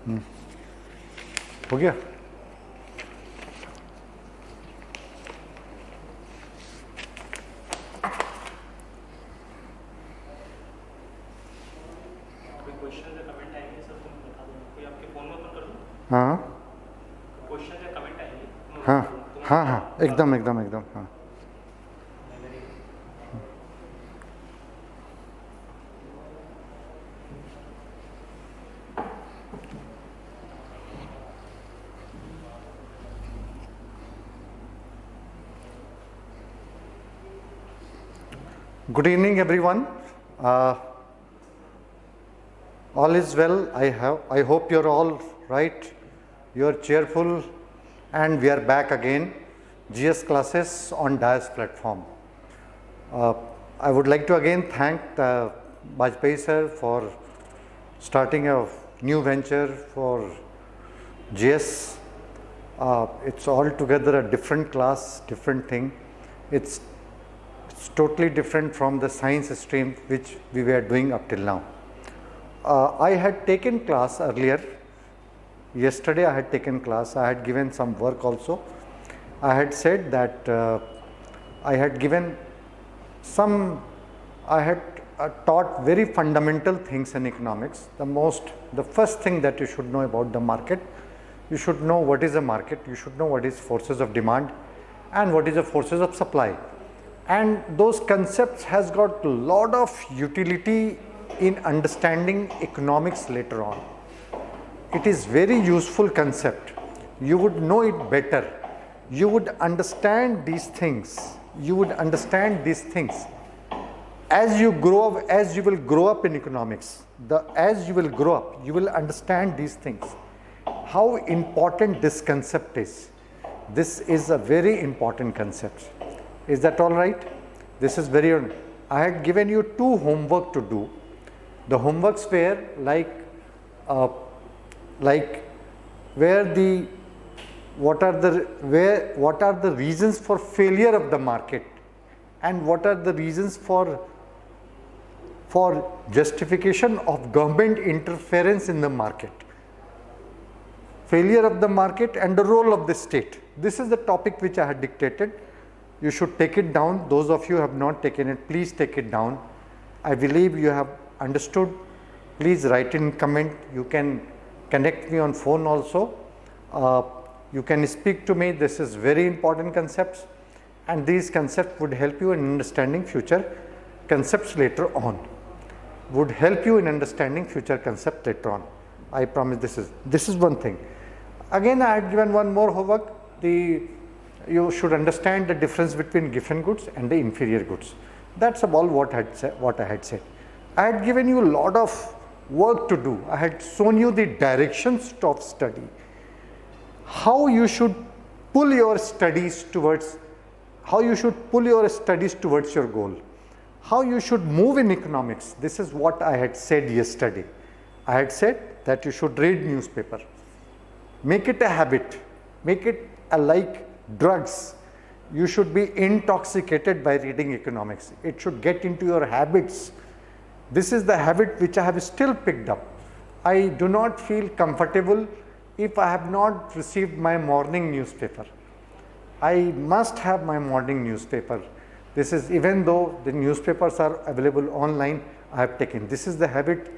हो गया? हाँ हाँ हाँ हाँ एकदम एकदम एकदम हाँ. Good evening, everyone. All is well. I hope you're all right. You're cheerful, and we are back again. GS classes on DIAS platform. I would like to again thank Bajpai sir for starting a new venture for GS. It's altogether a different class, different thing. It's totally different from the science stream which we were doing up till now. I had taken class earlier. Yesterday I had taken class. I had given some work also. I had said that I had given I had taught very fundamental things in economics. The first thing that you should know about the market, you should know what is a market, you should know what is forces of demand and what is the forces of supply. And those concepts has got a lot of utility in understanding economics later on. It is very useful concept. You would know it better. You would understand these things. You would understand these things as you grow up, as you will grow up in economics. As you will grow up, you will understand these things. How important this concept is. This is a very important concept. Is that all right? This is very. I had given you two homework to do. The homeworks were what are the reasons for failure of the market, and what are the reasons for justification of government interference in the market. Failure of the market and the role of the state. This is the topic which I had dictated. You should take it down. Those of you who have not taken it, please take it down. I believe you have understood. Please write in comment. You can connect me on phone also. You can speak to me. This is very important concepts, and these concepts would help you in understanding future concepts later on. Would help you in understanding future concepts later on. I promise this is one thing. Again, I had given one more homework. You should understand the difference between given goods and the inferior goods. That's about what I had said. I had given you a lot of work to do. I had shown you the directions of study. How you should pull your studies towards your goal. How you should move in economics. This is what I had said yesterday. I had said that you should read newspaper. Make it a habit. Make it like drugs. You should be intoxicated by reading economics. It should get into your habits. This is the habit which I have still picked up. I do not feel comfortable if I have not received my morning newspaper. I must have my morning newspaper. This is, even though the newspapers are available online, I have taken. This is the habit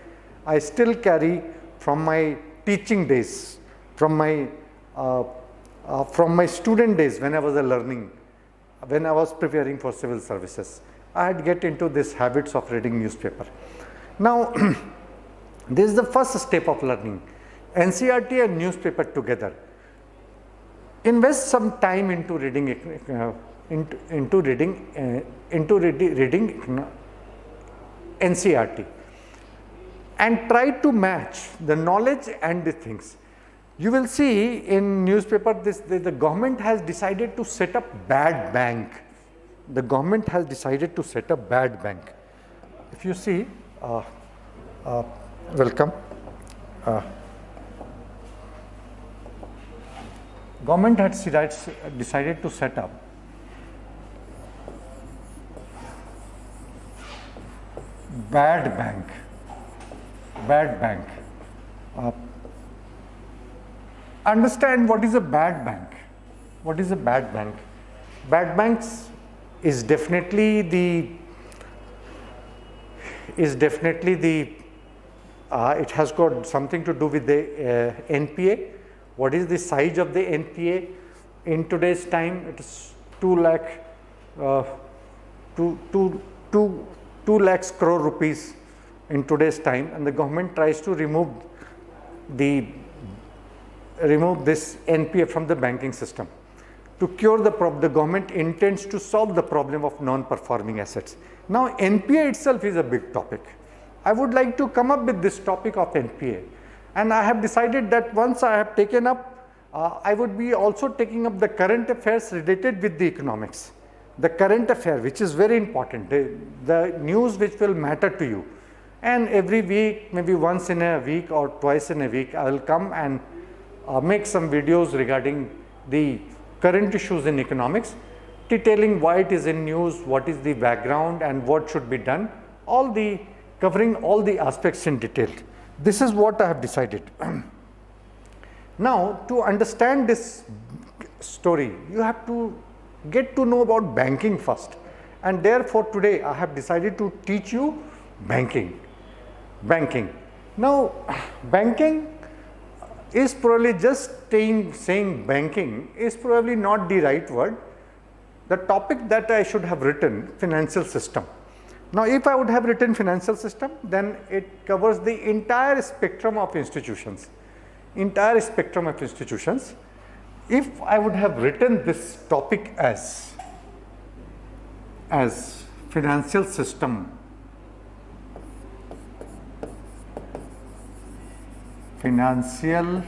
I still carry from my teaching days, from my student days when I was learning, when I was preparing for civil services. I had get into this habits of reading newspaper. Now, this is the first step of learning. NCERT and newspaper together. Invest some time into reading NCERT, and try to match the knowledge and the things. You will see in newspaper the government has decided to set up bad bank. The government has decided to set up bad bank. If you see, welcome. Government had decided to set up bad bank. understand what is a bad bank. What is a bad bank? Bad banks is definitely the it has got something to do with the NPA. What is the size of the NPA? In today's time, it is 2 lakhs crore rupees in today's time, and the government tries to remove this NPA from the banking system. To cure the problem, the government intends to solve the problem of non-performing assets. Now, NPA itself is a big topic. I would like to come up with this topic of NPA, and I have decided that once I have taken up, I would be also taking up the current affairs related with the economics. The current affair, which is very important, the news which will matter to you. And every week, maybe once in a week or twice in a week, I will come and make some videos regarding the current issues in economics, detailing why it is in news, what is the background and what should be done, covering all the aspects in detail. This is what I have decided. Now, to understand this story, you have to get to know about banking first, and therefore today I have decided to teach you banking. Now, banking is probably just saying banking is probably not the right word. The topic that I should have written, financial system. Now, if I would have written financial system, then it covers the entire spectrum of institutions. If I would have written this topic as financial system, financial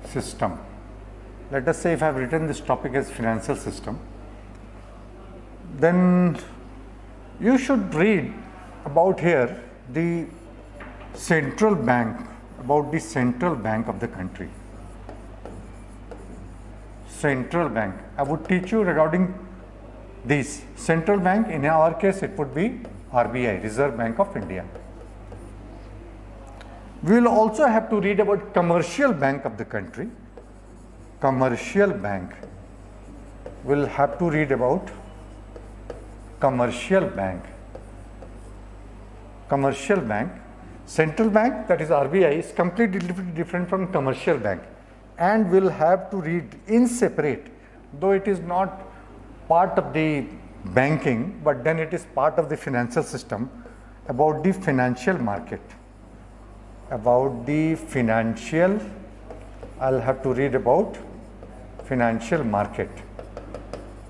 system. Let us say if I have written this topic as financial system, then you should read about here the central bank, about the central bank of the country. Central bank. I would teach you regarding this central bank. In our case, it would be RBI, Reserve Bank of India. We will also have to read about commercial bank of the country. Commercial bank. We'll have to read about commercial bank. Commercial bank. Central bank, that is RBI, is completely different from commercial bank, and we'll have to read in separate, though it is not part of the banking, but then it is part of the financial system, about the financial market. About the financial, I'll have to read about financial market.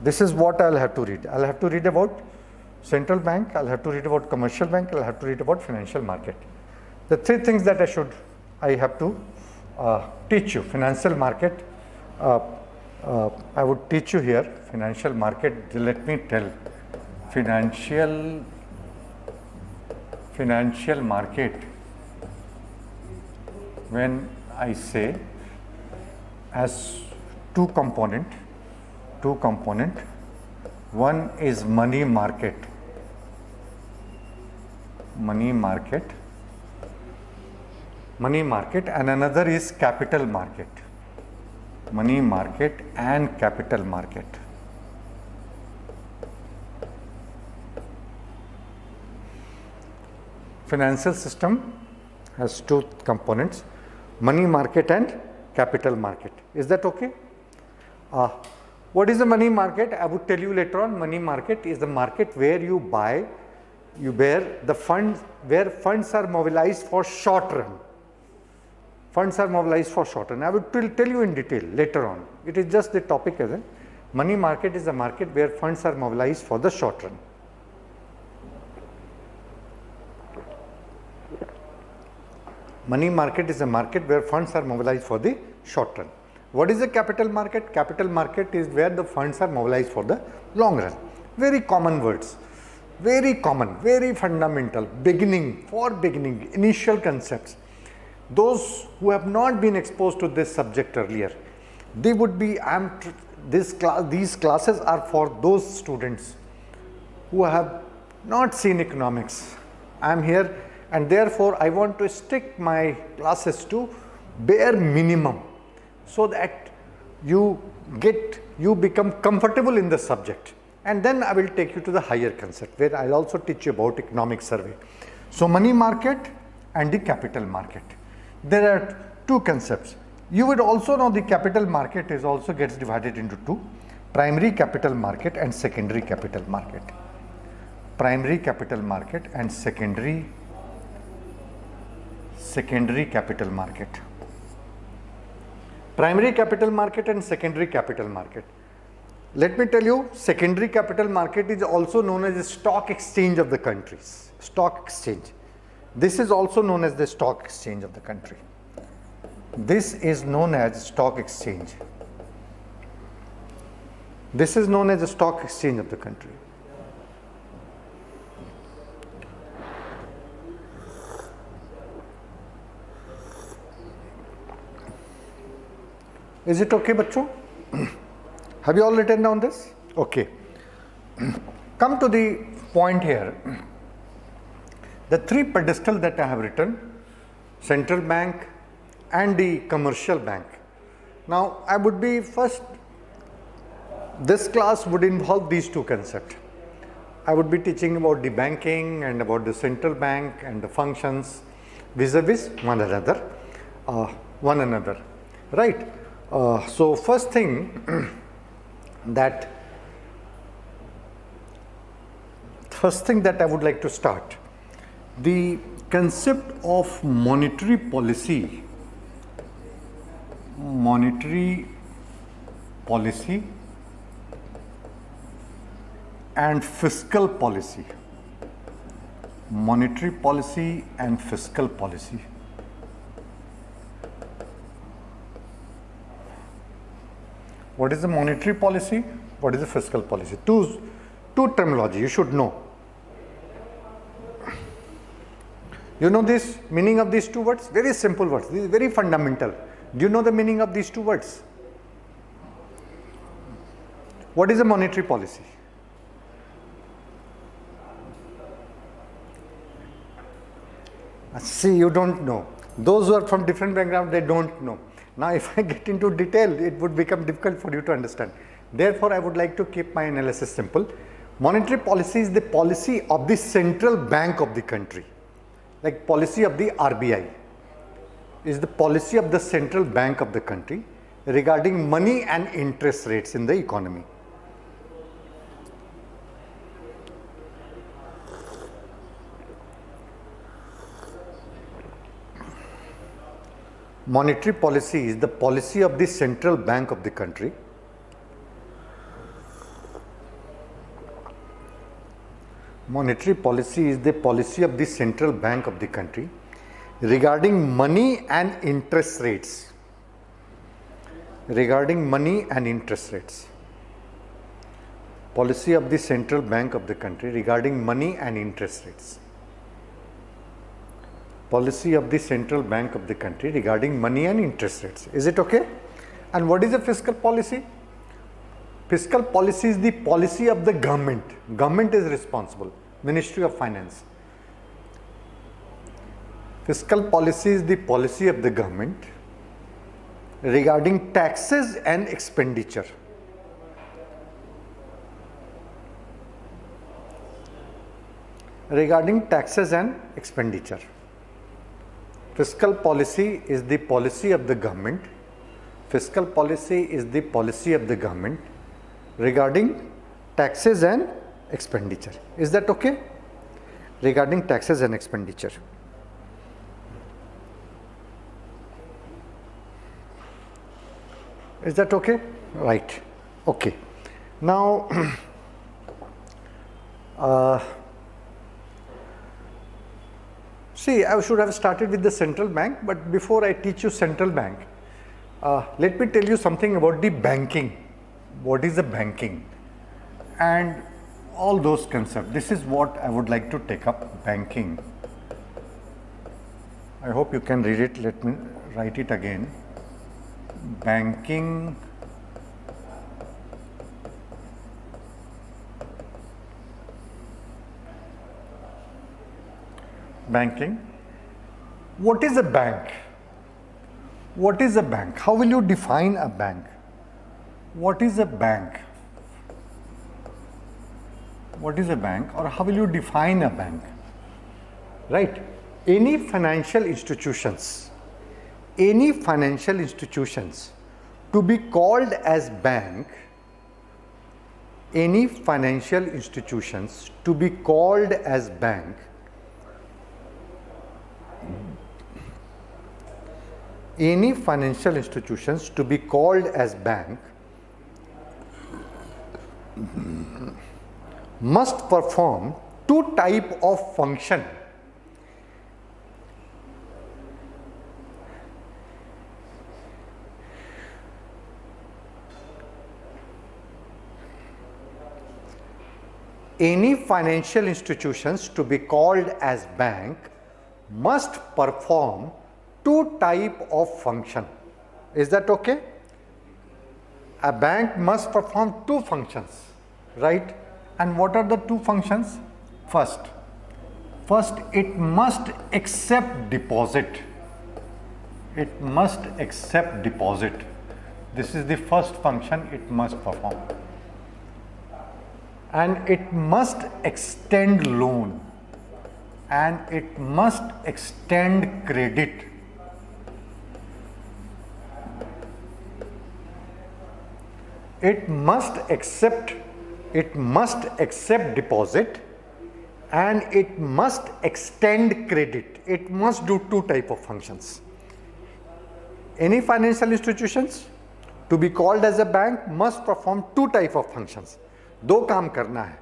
This is what I'll have to read. I'll have to read about central bank, I'll have to read about commercial bank, I'll have to read about financial market. The three things that I have to teach you. Financial market, I would teach you here. Financial market, let me tell. Financial market, when I say has two component, one is money market, and another is capital market. Money market and capital market. Financial system has two components, money market and capital market. Is that okay? What is the money market? I would tell you later on. Money market is the market where you bear the funds, where funds are mobilized for short run. Funds are mobilized for short run. I will tell you in detail later on. It is just the topic as a money market is a market where funds are mobilized for the short run. Money market is a market where funds are mobilized for the short run. What is a capital market? Capital market is where the funds are mobilized for the long run. Very common words, very common, very fundamental, beginning, initial concepts. Those who have not been exposed to this subject earlier, they would be, these classes are for those students who have not seen economics. I am here and therefore I want to stick my classes to bare minimum so that you become comfortable in the subject, and then I will take you to the higher concept where I will also teach you about economic survey. So money market and the capital market. There are two concepts. You would also know the capital market is also gets divided into two: primary capital market and secondary capital market. Primary capital market and secondary capital market. Primary capital market and secondary capital market. Let me tell you, secondary capital market is also known as the stock exchange of the countries. Stock exchange. This is also known as the stock exchange of the country. This is known as stock exchange. This is known as the stock exchange of the country. Is it okay, bachcho? Have you all written down this? Okay. Come to the point here. The three pedestal that I have written: central bank and the commercial bank. Now, I would be first, this class would involve these two concepts. I would be teaching about the banking and about the central bank and the functions vis-a-vis one another, right? So first thing that I would like to start, the concept of monetary policy and fiscal policy. Monetary policy and fiscal policy. What is the monetary policy? What is the fiscal policy? Two terminology you should know. You know this meaning of these two words? Very simple words. This is very fundamental. Do you know the meaning of these two words? What is the monetary policy? See, you don't know. Those who are from different background, they don't know. Now, if I get into detail, it would become difficult for you to understand. Therefore, I would like to keep my analysis simple. Monetary policy is the policy of the central bank of the country. Like policy of the RBI is the policy of the central bank of the country regarding money and interest rates in the economy. Monetary policy is the policy of the central bank of the country Monetary policy is the policy of the central bank of the country regarding money and interest rates. Regarding money and interest rates. Policy of the central bank of the country regarding money and interest rates. Policy of the central bank of the country regarding money and interest rates. Is it okay? And what is the fiscal policy? Fiscal policy is the policy of the government. Government is responsible. Ministry of Finance. Fiscal policy is the policy of the government regarding taxes and expenditure. Regarding taxes and expenditure. Fiscal policy is the policy of the government. Fiscal policy is the policy of the government regarding taxes and expenditure. Is that okay? Regarding taxes and expenditure. Is that okay? Right. Okay. Now, see, I should have started with the central bank, but before I teach you central bank, let me tell you something about the banking. What is the banking? And all those concepts. This is what I would like to take up, banking. I hope you can read it. Let me write it again. Banking Banking. What is a bank? What is a bank? How will you define a bank? What is a bank? What is a bank, or how will you define a bank? Right? Any financial institutions to be called as bank, any financial institutions to be called as bank must perform two type of function. Any financial institutions to be called as bank must perform two type of function. Is that okay? A bank must perform two functions, right? And what are the two functions? First, it must accept deposit. It must accept deposit. This is the first function it must perform. And it must extend loan, and it must extend credit. It must accept deposit, and it must extend credit. It must do two type of functions. Any financial institutions to be called as a bank must perform two type of functions. दो काम करना है,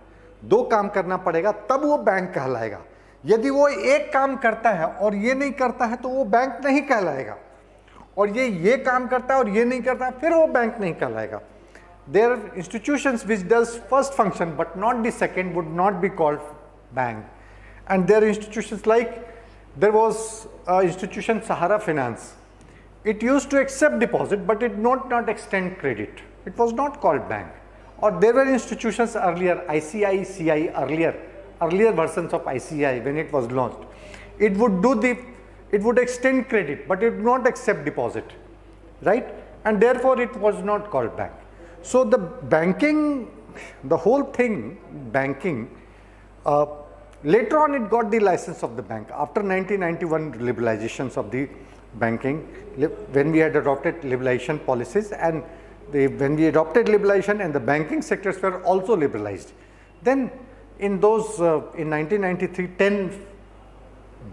दो काम करना पड़ेगा तब वो बैंक कहलाएगा. यदि वो एक काम करता है और ये नहीं करता है तो वो बैंक नहीं कहलाएगा, और ये काम करता है और ये नहीं करता है फिर वो बैंक नहीं कहलाएगा. There are institutions which does first function but not the second would not be called bank. And there are institutions like, there was institution Sahara Finance. It used to accept deposit but it not extend credit. It was not called bank. Or there were institutions earlier, ICICI, earlier versions of ICI when it was launched. It would extend credit but it would not accept deposit, right? And therefore it was not called bank. So the banking, the whole thing, banking, later on it got the license of the bank. After 1991 liberalizations of the banking, when we had adopted liberalization policies, and when we adopted liberalization and the banking sectors were also liberalized, then in those in 1993 10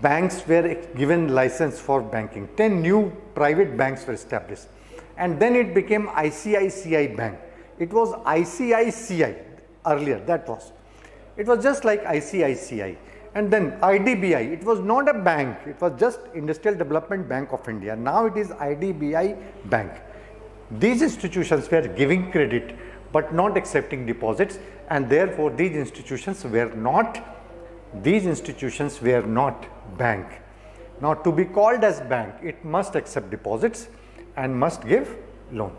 banks were given license for banking, 10 new private banks were established, and then it became ICICI Bank. It was ICICI earlier, it was just like ICICI, and then IDBI. It was not a bank, it was just Industrial Development Bank of India. Now it is IDBI Bank. These institutions were giving credit but not accepting deposits, and therefore these institutions were not bank. Now to be called as bank, it must accept deposits and must give loan.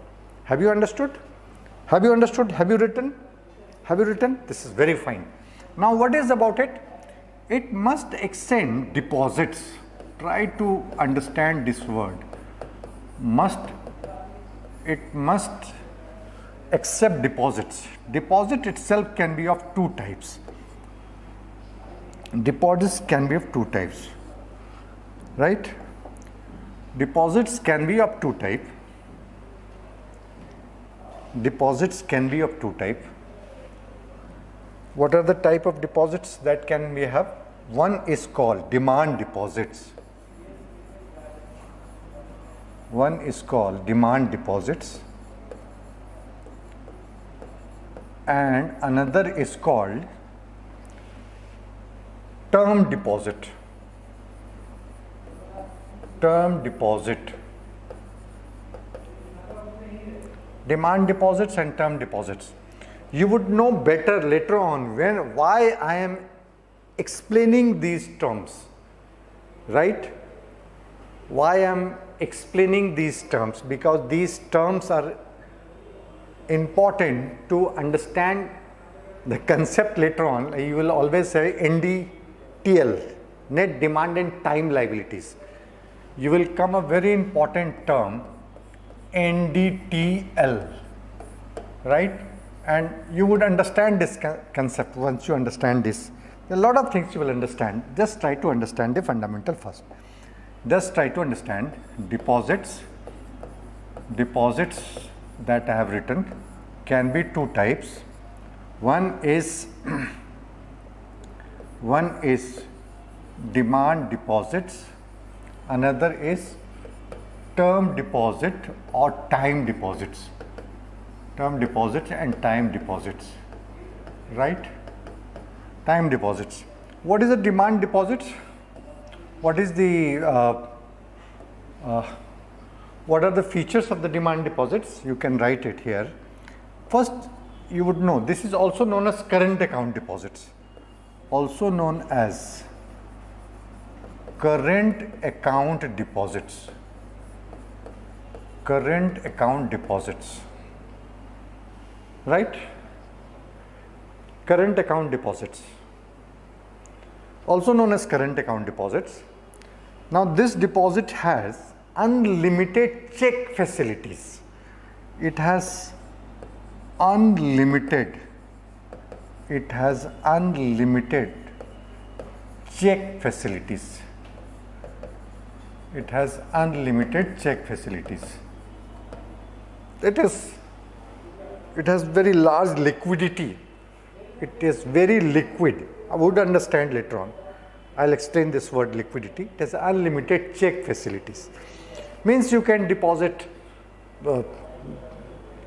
Have you understood? Have you understood? Have you written? Have you written? This is very fine. Now what is about it? It must extend deposits. Try to understand this word. It must accept deposits. Deposit itself can be of two types. Deposits can be of two types, right? Deposits can be of two types. Deposits can be of two types. What are the type of deposits that can we have? One is called demand deposits. One is called demand deposits, and another is called term deposit. Term deposit. Demand deposits and term deposits. You would know better later on why I am explaining these terms, right? Why I am explaining these terms, because these terms are important to understand the concept later on. You will always say NDTL, net demand and time liabilities. You will come a very important term, NDTL, right? And you would understand this concept once you understand this. There are a lot of things you will understand. Just try to understand the fundamental first. Just try to understand deposits. Deposits that I have written can be two types. One is demand deposits, another is term deposit or time deposits. Term deposits and time deposits, right? Time deposits. What is a demand deposit? What is the what are the features of the demand deposits? You can write it here. First, you would know this is also known as current account deposits, also known as current account deposits. Current account deposits, right? Current account deposits, also known as current account deposits. Now, this deposit has unlimited check facilities. It has unlimited check facilities. It has unlimited check facilities. It has very large liquidity. It is very liquid. I would understand later on. I'll explain this word liquidity. It has unlimited check facilities. Means you can deposit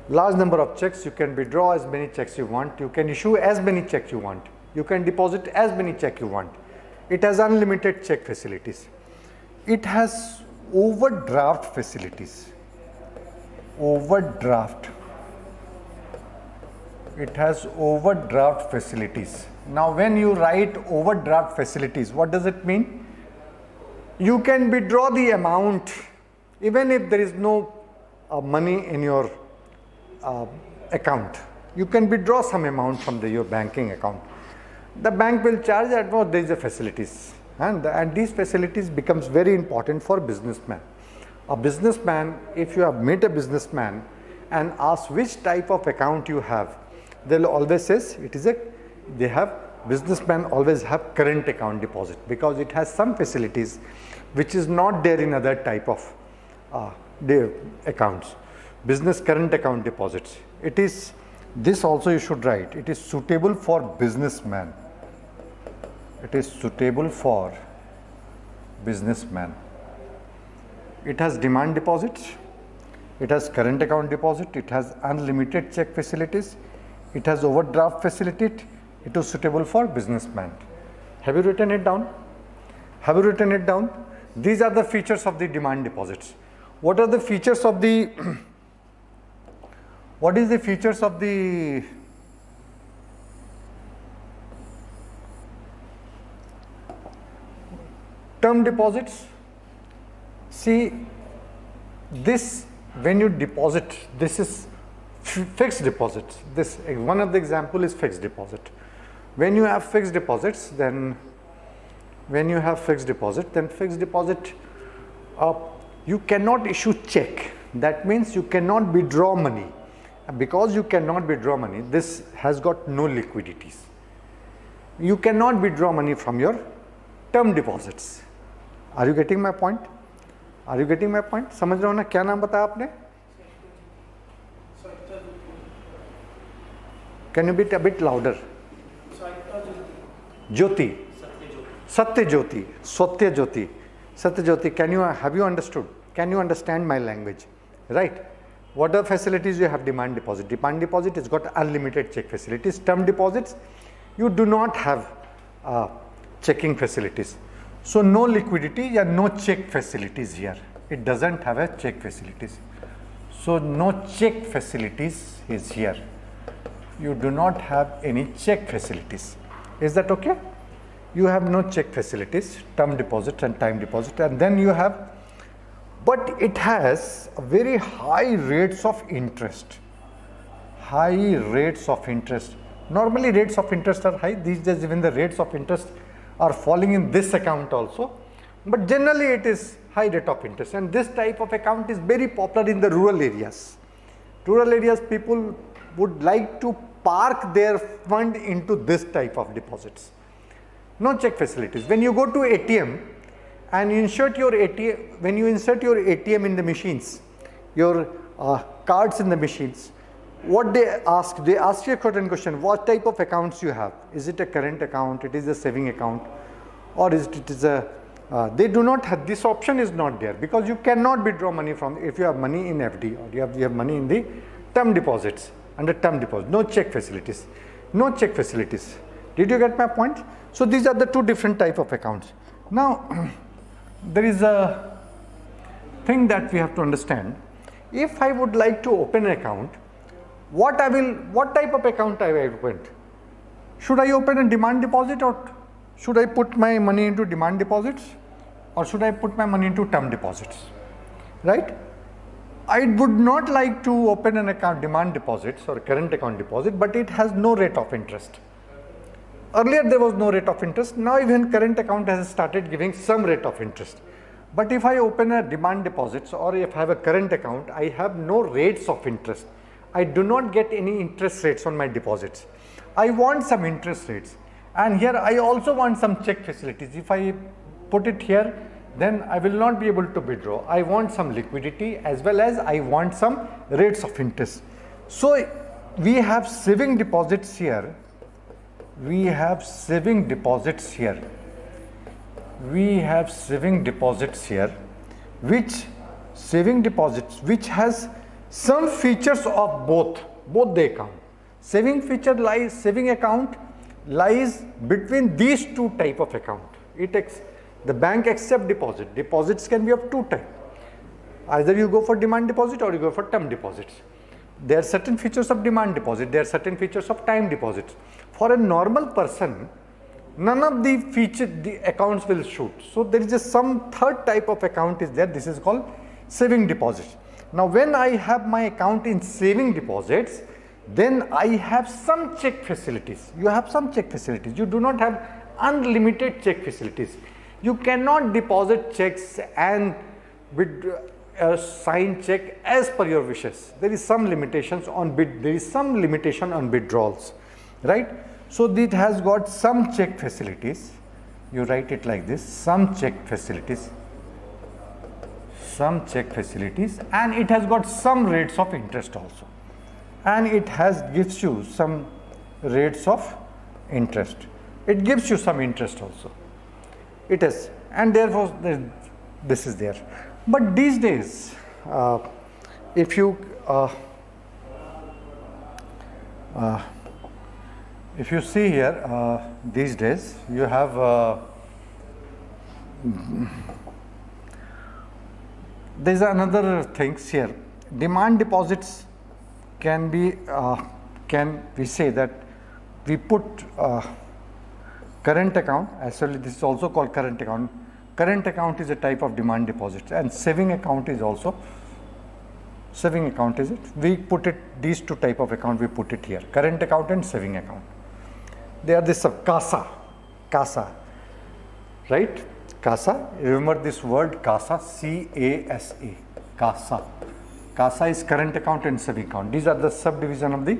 large number of checks. You can withdraw as many checks you want. You can issue as many checks you want. You can deposit as many checks you want. It has unlimited check facilities. It has overdraft facilities. Overdraft. It has overdraft facilities. Now, when you write overdraft facilities, what does it mean? You can withdraw the amount even if there is no money in your account. You can withdraw some amount from your banking account. The bank will charge that no, there is a facilities, and these facilities becomes very important for businessman. A businessman, if you have met a businessman and ask which type of account you have, they'll always say businessmen always have current account deposit because it has some facilities which is not there in other type of accounts. Business current account deposits. It is, this also you should write, it is suitable for businessman. It is suitable for businessman. It has demand deposits. It has current account deposit. It has unlimited check facilities. It has overdraft facility. It is suitable for businessman. Have you written it down? Have you written it down? These are the features of the demand deposits. What are the features of the what is the features of the term deposits? See, this when you deposit, this is fixed deposits. This one of the example is fixed deposit. When you have fixed deposits, then fixed deposit, you cannot issue check. That means you cannot withdraw money. Because you cannot withdraw money, this has got no liquidities. You cannot withdraw money from your term deposits. Are you getting my point? Are you getting my point? समझ रहे हो ना? क्या नाम बताया आपने? Can you be a bit louder? Jyoti. Satyajyoti. Satyajyoti. Satyajyoti. Have you understood? Can you understand my language? Right? What are facilities you have? Demand deposit. Demand deposit has got unlimited check facilities. Term deposits, you do not have checking facilities. So no liquidity or no check facilities here. It doesn't have a check facilities. So no check facilities is here. You do not have any check facilities. Is that okay? You have no check facilities, term deposit and time deposit, and then you have, but it has a very high rates of interest. High rates of interest. Normally rates of interest are high. These days even the rates of interest are falling in this account also, but generally it is high rate of interest, and this type of account is very popular in the rural areas. Rural areas, people would like to park their fund into this type of deposits. No check facilities. When you go to ATM and you insert your ATM, when you insert your ATM in the machines, your cards in the machines, what they ask you a certain question: what type of accounts you have? Is it a current account? It is a saving account, or is it a they do not have, this option is not there, because you cannot withdraw money from, if you have money in FD or you have money in the term deposits, under term deposit. No check facilities. No check facilities. Did you get my point? So these are the two different type of accounts. Now there is a thing that we have to understand. If I would like to open an account, what type of account I will open? Should I open a demand deposit, or should I put my money into demand deposits, or should I put my money into term deposits? Right? I would not like to open an account demand deposits or current account deposit, but it has no rate of interest. Earlier there was no rate of interest. Now even current account has started giving some rate of interest. But if I open a demand deposits, or if I have a current account, I have no rates of interest. I do not get any interest rates on my deposits. I want some interest rates, and here I also want some check facilities. If I put it here, then I will not be able to withdraw. I want some liquidity, as well as I want some rates of interest. So we have saving deposits here. We have saving deposits here. We have saving deposits here, which has some features of both the account. Saving account lies between these two type of account. The bank accept deposit. Deposits can be of two types. Either you go for demand deposit or you go for term deposits. There are certain features of demand deposit. There are certain features of time deposits. For a normal person, none of the accounts will shoot. So there is just some third type of account is there. This is called saving deposits. Now when I have my account in saving deposits, then I have some check facilities. You have some check facilities. You do not have unlimited check facilities. You cannot deposit checks and sign check as per your wishes. There is some limitations on withdrawals, right? So it has got some check facilities. You write it like this: some check facilities, and it has got some rates of interest also, and it gives you some rates of interest. It gives you some interest also. It is, and therefore this is there. But these days, if you see here, these days you have there's another things here. Demand deposits can be we say that we put current account. Actually, this is also called current account. Current account is a type of demand deposit, and saving account is also saving account is it. We put it, these two type of account we put it here: current account and saving account. They are this CASA, right? CASA. Remember this word CASA, C-A-S-A, CASA. CASA is current account and saving account. These are the subdivision of the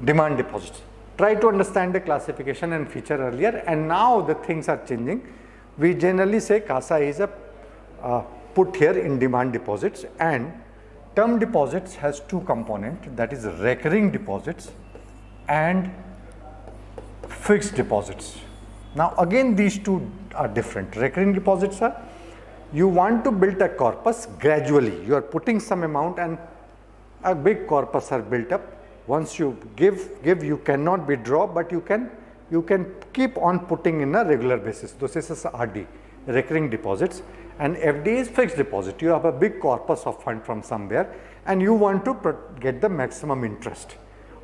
demand deposits. Try to understand the classification and feature earlier, and now the things are changing. We generally say CASA is put here in demand deposits, and term deposits has two components, that is recurring deposits and fixed deposits. Now again these two are different. Recurring deposits are, you want to build a corpus gradually. You are putting some amount and a big corpus are built up. Once you give, you cannot withdraw, but you can keep on putting in a regular basis. This is RD, recurring deposits, and FD is fixed deposit. You have a big corpus of fund from somewhere and you want to get the maximum interest.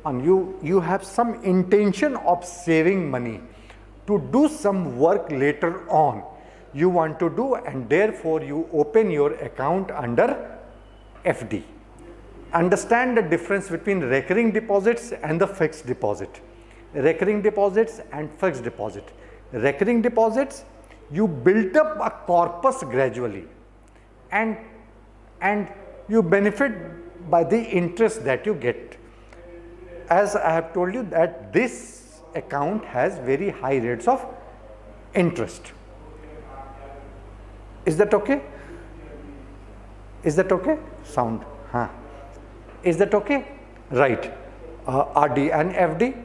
And you have some intention of saving money to do some work later on you want to do, and therefore you open your account under FD. Understand the difference between recurring deposits and the fixed deposit. Recurring deposits and fixed deposit. recurring deposits, you build up a corpus gradually, and you benefit by the interest that you get. As I have told you that this account has very high rates of interest. Is that okay? Is that okay? Sound? Huh. Is that okay? Right. RD and FD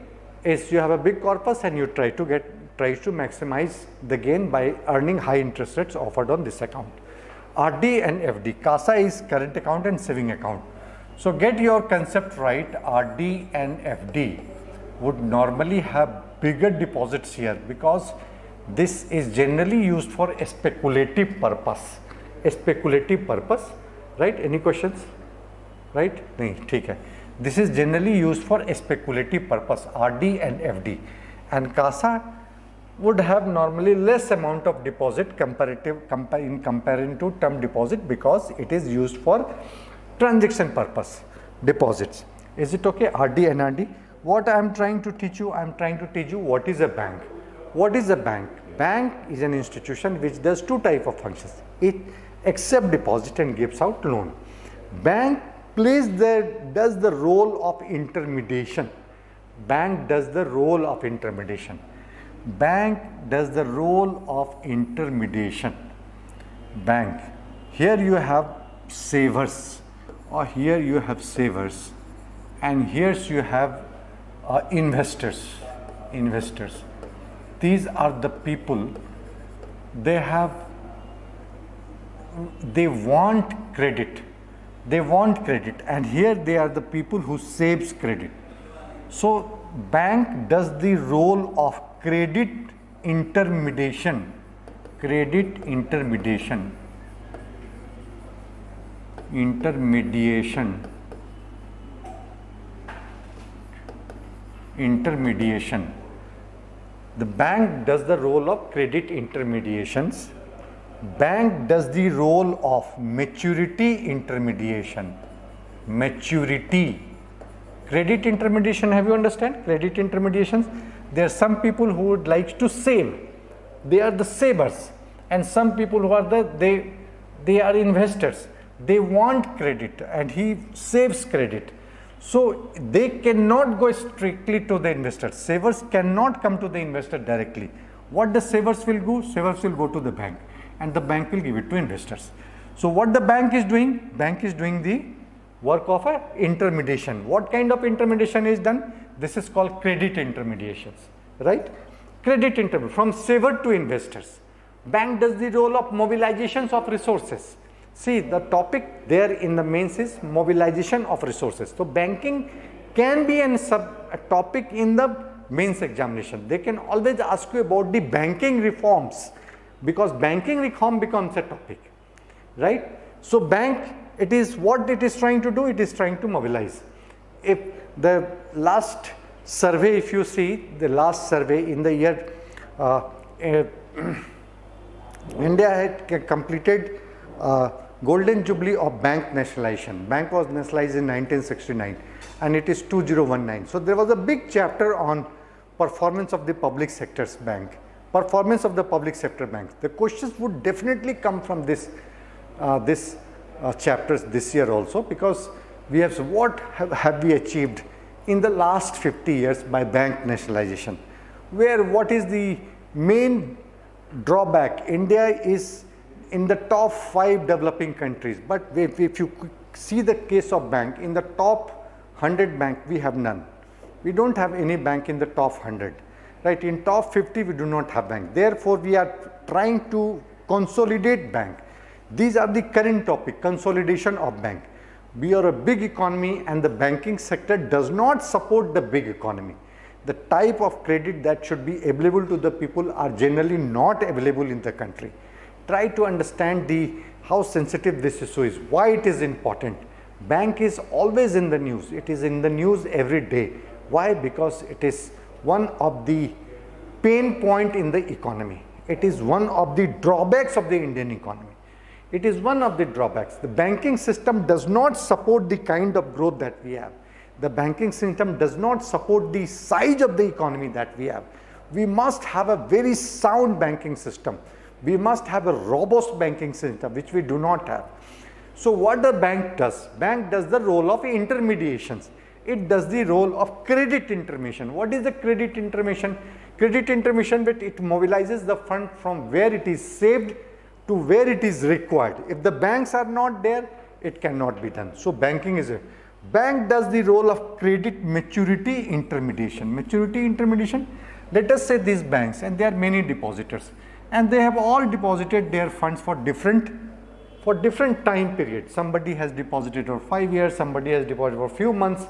is you have a big corpus and you try to maximize the gain by earning high interest rates offered on this account. RD and FD. CASA is current account and saving account. So get your concept right. RD and FD would normally have bigger deposits here because this is generally used for a speculative purpose. A speculative purpose, right? Any questions? Right? No, okay. This is generally used for a speculative purpose, RD and FD. And CASA would have normally less amount of deposit in comparison to term deposit because it is used for transaction purpose deposits. Is it okay? RD and RD. What I am trying to teach you, I am trying to teach you what is a bank. What is a bank? Bank is an institution which does two types of functions. It accepts deposit and gives out loan. Bank does the role of intermediation. Bank does the role of intermediation. Bank does the role of intermediation. Bank. Here you have savers, or here you have savers, and here you have investors. Investors. These are the people, they want credit. They want credit, and here they are the people who saves credit. So bank does the role of credit intermediation. Credit intermediation. Intermediation. The bank does the role of credit intermediations. Bank does the role of maturity intermediation. Maturity. Credit intermediation, have you understand? Credit intermediations. There are some people who would like to save. They are the savers. And some people who are they are investors. They want credit and he saves credit. So they cannot go strictly to the investors. Savers cannot come to the investor directly. What the savers will do? Savers will go to the bank and the bank will give it to investors. So what the bank is doing? Bank is doing the work of a intermediation. What kind of intermediation is done? This is called credit intermediations, right? Credit intermediation from saver to investors. Bank does the role of mobilizations of resources. See, the topic there in the mains is mobilization of resources. So banking can be a topic in the mains examination. They can always ask you about the banking reforms because banking reform becomes a topic, right? So bank, it is what it is trying to do, it is trying to mobilize. If the last survey, if you see the last survey in the year, India had completed golden jubilee of bank nationalization. Bank was nationalized in 1969 and it is 2019. So there was a big chapter on performance of the public sector's bank. Performance of the public sector banks. The questions would definitely come from this chapters this year also, because we have what have we achieved in the last 50 years by bank nationalization, where what is the main drawback? India is in the top 5 developing countries, but if you see the case of bank, in the top 100 bank we have none. We don't have any bank in the top 100. Right, in top 50 we do not have bank. Therefore, we are trying to consolidate bank. These are the current topic, consolidation of bank. We are a big economy and the banking sector does not support the big economy. The type of credit that should be available to the people are generally not available in the country. Try to understand how sensitive this issue is, why it is important. Bank is always in the news. It is in the news every day. Why? Because it is one of the pain point in the economy. It is one of the drawbacks of the Indian economy. It is one of the drawbacks. The banking system does not support the kind of growth that we have. The banking system does not support the size of the economy that we have. We must have a very sound banking system. We must have a robust banking system, which we do not have. So what the bank does? Bank does the role of intermediations. It does the role of credit intermission. What is the credit intermission? Credit intermission, but it mobilizes the fund from where it is saved to where it is required. If the banks are not there, it cannot be done. So banking is a bank does the role of credit maturity intermediation. Maturity intermediation, let us say these banks, and there are many depositors, and they have all deposited their funds for different time periods. Somebody has deposited for 5 years, somebody has deposited for a few months,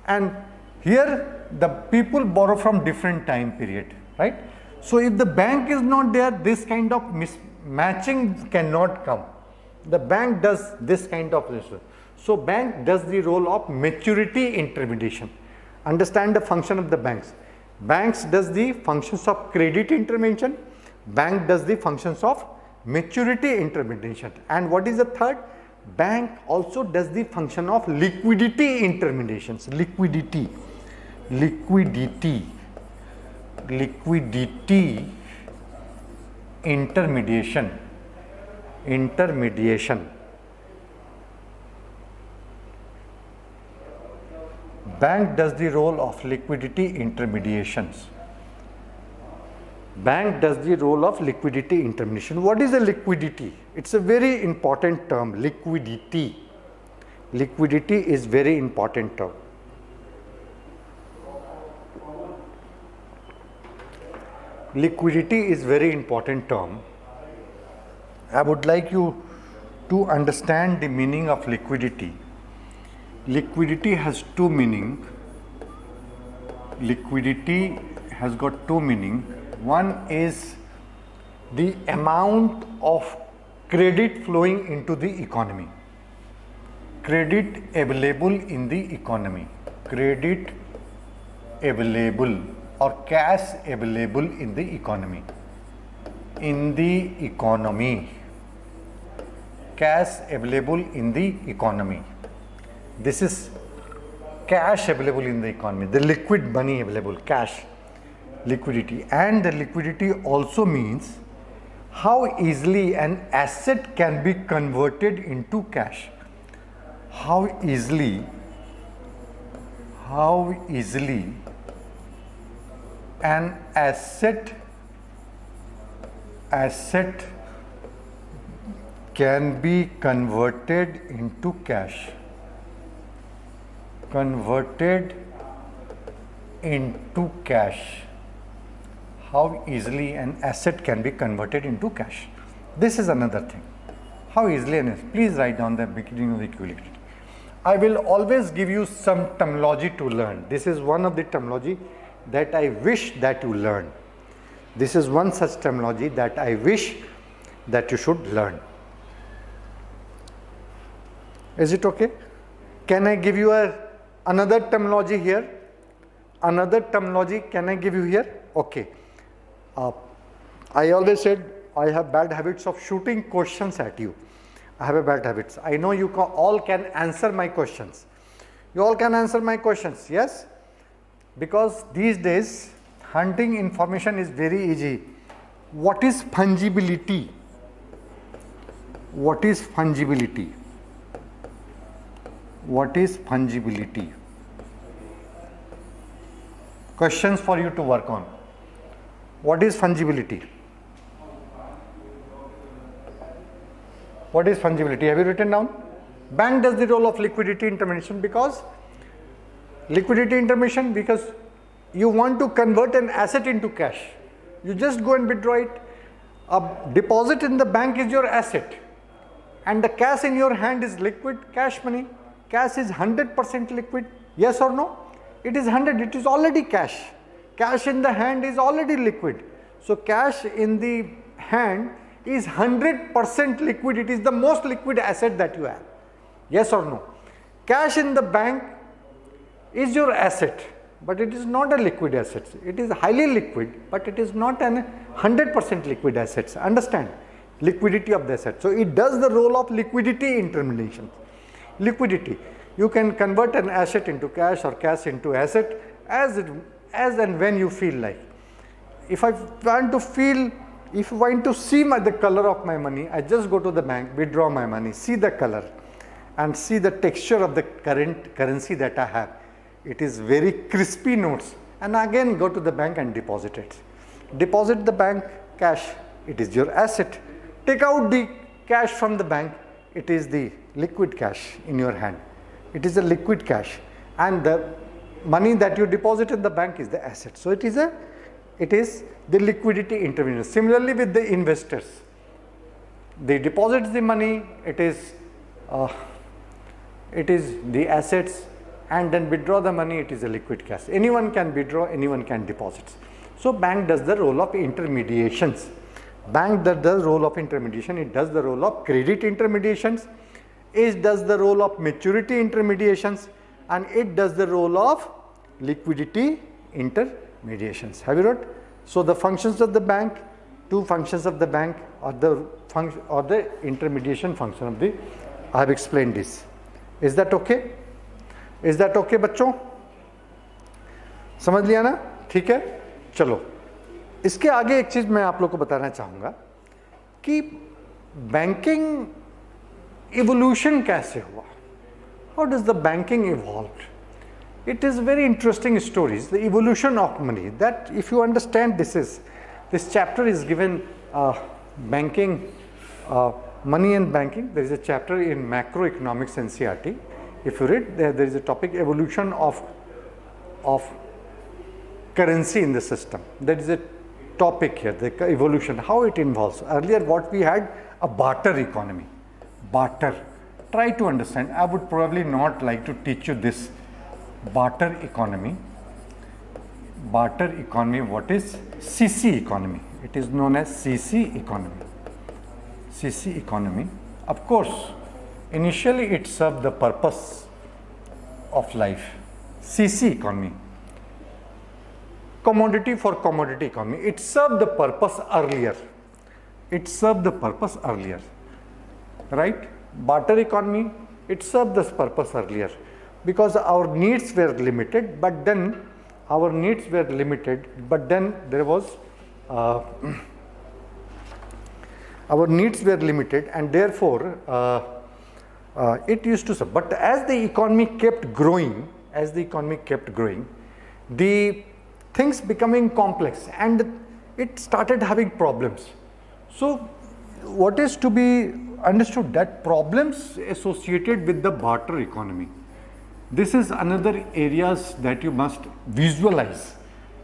and here the people borrow from different time period, right? So if the bank is not there, this kind of mismatching cannot come. The bank does this kind of research. So bank does the role of maturity intermediation. Understand the function of the banks. Banks does the functions of credit intervention. Bank does the functions of maturity intermediation. And what is the third? Bank also does the function of liquidity intermediations. Liquidity intermediation. Bank does the role of liquidity intermediations. Bank does the role of liquidity intermediation. What is a liquidity? It's a very important term, liquidity. Liquidity is very important term. Liquidity is very important term. I would like you to understand the meaning of liquidity. Liquidity has two meanings. Liquidity has got two meanings. One is the amount of credit flowing into the economy. Credit available in the economy. Credit available or cash available in the economy. In the economy. Cash available in the economy. This is cash available in the economy, the liquid money available, cash, liquidity. And the liquidity also means how easily an asset can be converted into cash. How easily an asset can be converted into cash. Converted into cash. How easily an asset can be converted into cash. This is another thing. How easily an asset. Please write down the beginning of the equilibrium. I will always give you some terminology to learn. This is one of the terminology that I wish that you learn. This is one such terminology that I wish that you should learn. Is it okay? Can I give you another terminology here? Another terminology can I give you here? Okay. I always said I have bad habits of shooting questions at you. I have a bad habits. I know you all can answer my questions. You all can answer my questions, yes? Because these days hunting information is very easy. What is fungibility? What is fungibility? What is fungibility? Questions for you to work on. What is fungibility? What is fungibility? Have you written down? Bank does the role of liquidity intervention because you want to convert an asset into cash. You just go and withdraw it. A deposit in the bank is your asset and the cash in your hand is liquid cash money. Cash is 100% liquid, yes or no? It is 100, it is already cash. Cash in the hand is already liquid. So cash in the hand is 100% liquid. It is the most liquid asset that you have. Yes or no? Cash in the bank is your asset, but it is not a liquid asset. It is highly liquid, but it is not an 100% liquid assets. Understand? Liquidity of the asset. So it does the role of liquidity intermediation. Liquidity. You can convert an asset into cash or cash into asset as and when you feel like. if I want to feel, if I want to see the color of my money, I just go to the bank, withdraw my money, see the color and see the texture of the current currency that I have. It is very crispy notes, and again go to the bank and deposit it. Deposit the bank cash, it is your asset. Take out the cash from the bank, it is the liquid cash in your hand. It is a liquid cash, and the money that you deposit in the bank is the asset. So it is the liquidity intervention. Similarly with the investors, they deposit the money, it is the assets, and then withdraw the money, it is a liquid cash. Anyone can withdraw, anyone can deposit. So bank does the role of intermediations. Bank does the role of intermediation, it does the role of credit intermediations, it does the role of maturity intermediations, and it does the role of liquidity intermediations. Have you read? So the functions of the bank, two functions of the bank are the intermediation function of the, I have explained this. Is that okay? Is that okay बच्चों? समझ लिया ना? ठीक है, चलो इसके आगे एक चीज मैं आप लोग को बताना चाहूंगा कि बैंकिंग इवोल्यूशन कैसे हुआ. How does the banking evolved? It is very interesting stories, the evolution of money, that if you understand this chapter is given banking, money and banking. There is a chapter in macroeconomics NCERT. If you read, there is a topic evolution of currency in the system. That is a topic here, the evolution, how it involves. Earlier what we had, a barter economy. Barter. Try to understand. I would probably not like to teach you this. Barter economy. Barter economy, what is CC economy? It is known as CC economy. CC economy. Of course, initially it served the purpose of life. CC economy. Commodity for commodity economy. It served the purpose earlier. It served the purpose earlier. Right? Barter economy, it served this purpose earlier because our needs were limited, but then there was our needs were limited, and therefore it used to serve. But as the economy kept growing, the things becoming complex and it started having problems. So what is to be understood, that problems associated with the barter economy, this is another areas that you must visualize,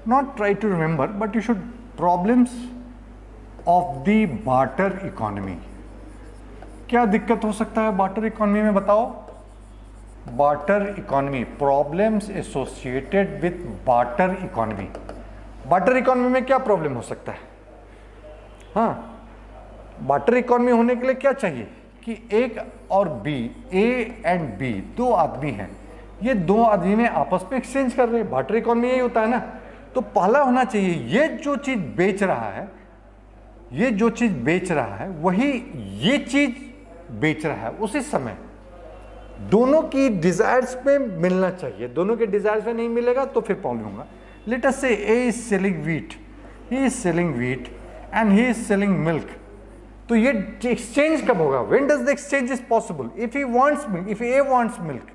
not try to remember, but you should. Problems of the barter economy. क्या दिक्कत हो सकता है barter economy में, बताओ? Barter economy, problems associated with barter economy. Barter economy में क्या problem हो सकता है? हाँ, बार्टर इकोनॉमी होने के लिए क्या चाहिए कि एक और बी, ए एंड बी, दो आदमी हैं, ये दो आदमी में आपस में एक्सचेंज कर रहे हैं. बार्टर इकोनॉमी यही होता है ना. तो पहला होना चाहिए, ये जो चीज बेच रहा है, वही ये चीज बेच रहा है उसी समय. दोनों की डिजायर्स पे मिलना चाहिए. दोनों के डिजायर्स पे नहीं मिलेगा तो फिर प्रॉब्लम होगा. Let us say A is selling wheat, he is selling wheat and he is selling milk. तो ये एक्सचेंज कब होगा? When does the exchange is possible? If he wants milk, if A wants milk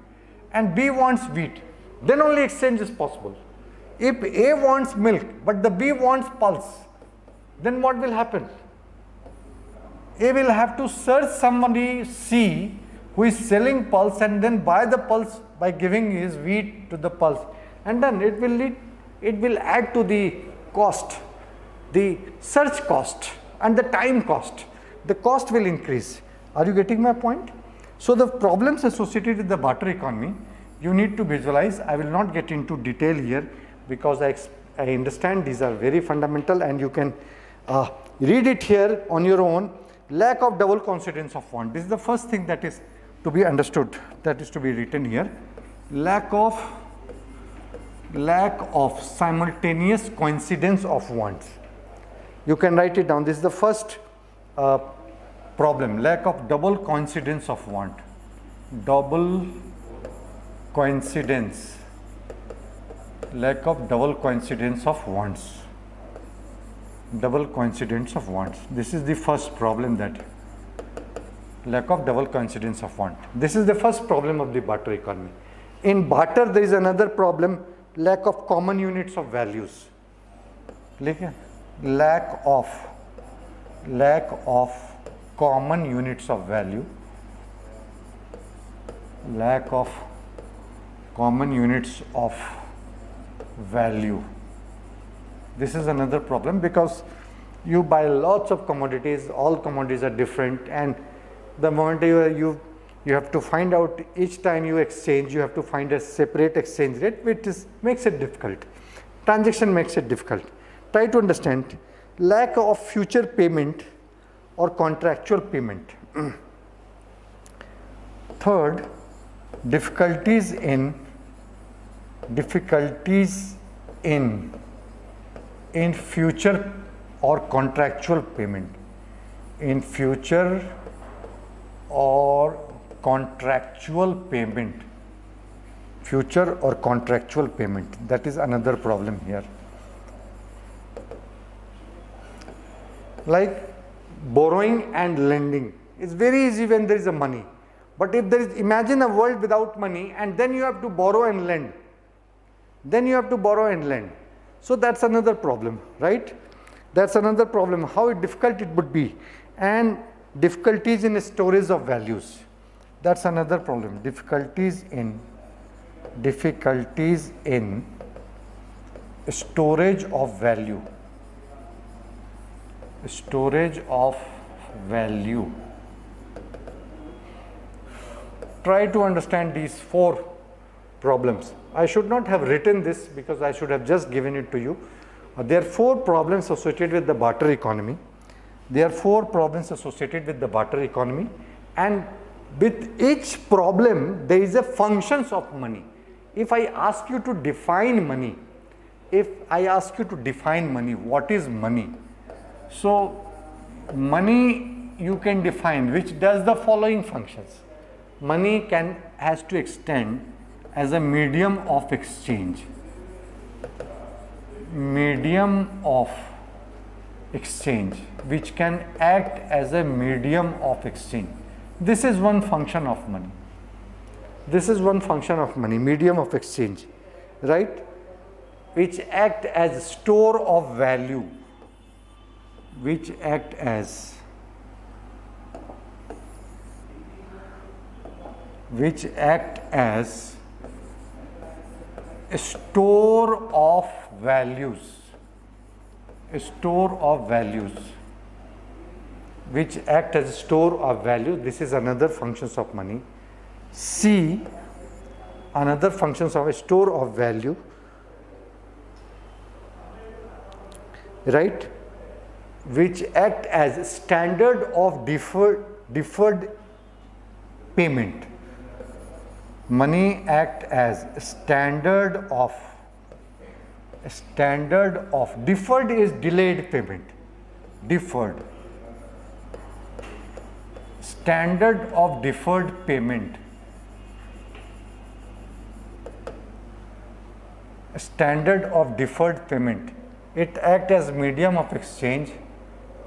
and B wants wheat, then only exchange is possible. If A wants milk but the B wants pulse, then what will happen? A will have to search somebody C who is selling pulse and then buy the pulse by giving his wheat to the pulse, and then it will add to the cost, the search cost and the time cost. The cost will increase. Are you getting my point? So the problems associated with the barter economy, you need to visualize. I will not get into detail here because I understand these are very fundamental and you can read it here on your own. Lack of double coincidence of want. This is the first thing that is to be understood, that is to be written here. Lack of simultaneous coincidence of wants. You can write it down. This is the first problem. Lack of double coincidence of want. Double coincidence. Lack of double coincidence of wants. double coincidence of wants. This is the first problem, that lack of double coincidence of want. This is the first problem of the barter economy. In barter, there is another problem, lack of common units of values. Lack of common units of value. Lack of common units of value. This is another problem, because you buy lots of commodities, all commodities are different, and the moment you have to find out, each time you exchange, you have to find a separate exchange rate, which makes it difficult. Transaction makes it difficult. Try to understand lack of future payment or contractual payment. Third, difficulties in future or contractual payment. In future or contractual payment. Future or contractual payment. That is another problem here. Like borrowing and lending. It's very easy when there is a money. But if there is, imagine a world without money, and then you have to borrow and lend. So that's another problem, right? That's another problem, how difficult it would be. And difficulties in storage of values. That's another problem. Difficulties in storage of value. Storage of value. Try to understand these four problems. I should not have written this, because I should have just given it to you. There are four problems associated with the barter economy. And with each problem, there is a functions of money. If I ask you to define money, what is money? So, money you can define, which does the following functions. Money has to extend as a medium of exchange. Which can act as a medium of exchange. This is one function of money. Medium of exchange, right? Which act as store of value. Which act as a store of values. Which act as a store of value. This is another functions of money. C, another functions of a store of value, right? Which act as standard of deferred payment. Money act as standard of deferred is delayed payment. Standard of deferred payment. It acts as medium of exchange.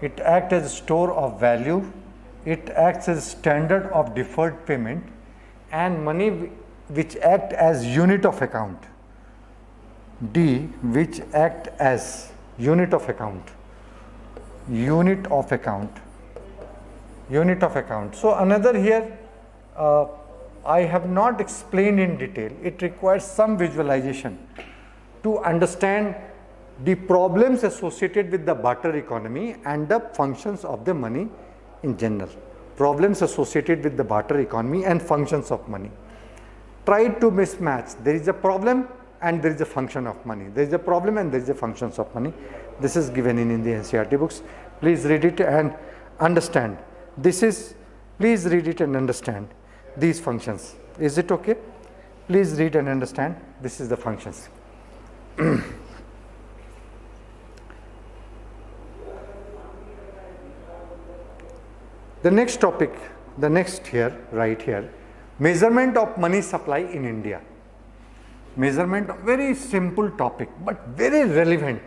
It acts as store of value. It acts as standard of deferred payment. And money which act as unit of account. D, which act as unit of account. So another here, I have not explained in detail. It requires some visualization to understand the problems associated with the barter economy and the functions of the money in general. Problems associated with the barter economy and functions of money. Try to mismatch. There is a problem and there is a function of money. There is a problem and there is a functions of money. This is given in the NCERT books. Please read it and understand. Please read it and understand these functions. Is it okay? Please read and understand. This is the functions. The next topic, right here, measurement of money supply in India. Very simple topic, but very relevant.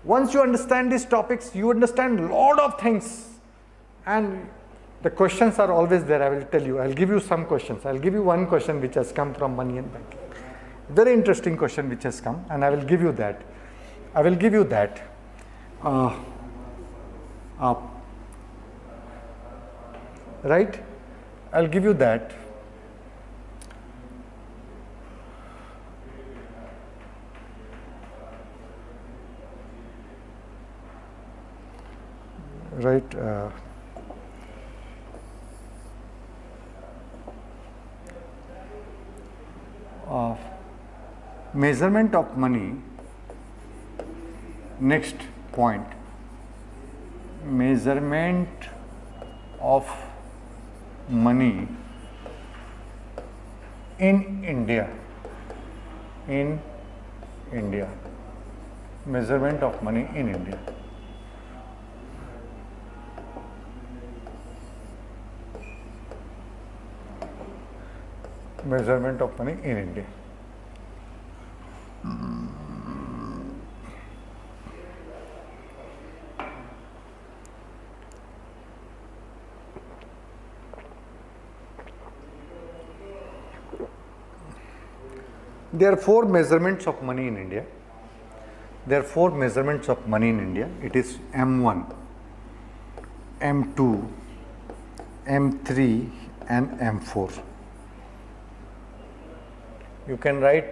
Once you understand these topics, you understand a lot of things, and the questions are always there. I will tell you, I'll give you some questions. I'll give you one question which has come from money and banking. Very interesting question which has come, and I will give you that. I will give you that. Right? I'll give you that. Right? Measurement of money. Next point. Measurement of money in India. In India. Measurement of money in India. Measurement of money in India. There are 4 measurements of money in India. There are 4 measurements of money in India. It is M1, M2, M3 and M4. You can write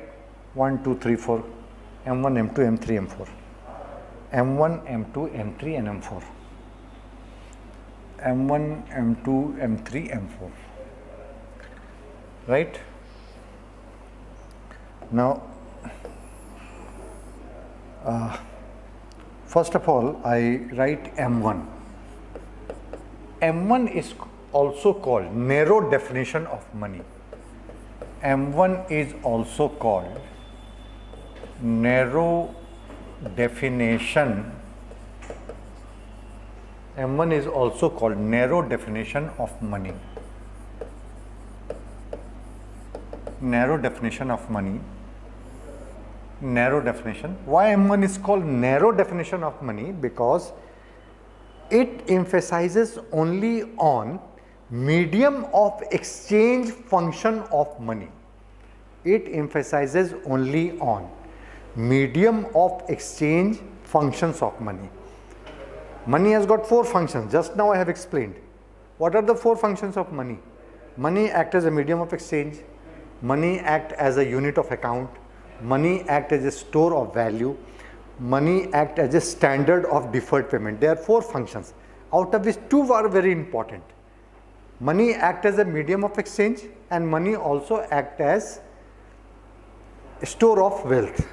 1, 2, 3, 4, M1, M2, M3, M4. M1, M2, M3 and M4. M1, M2, M3, M4. Right? Now, first of all, I write M1. M1 is also called narrow definition of money. M1 is also called narrow definition. M1 is also called narrow definition of money. Narrow definition of money. Narrow definition. Why M1 is called narrow definition of money? Because it emphasizes only on medium of exchange function of money. It emphasizes only on medium of exchange functions of money. Money has got 4 functions. Just now I have explained. What are the 4 functions of money? Money acts as a medium of exchange. Money acts as a unit of account. Money acts as a store of value. Money acts as a standard of deferred payment. There are 4 functions, out of which 2 are very important. Money acts as a medium of exchange, and money also acts as a store of wealth.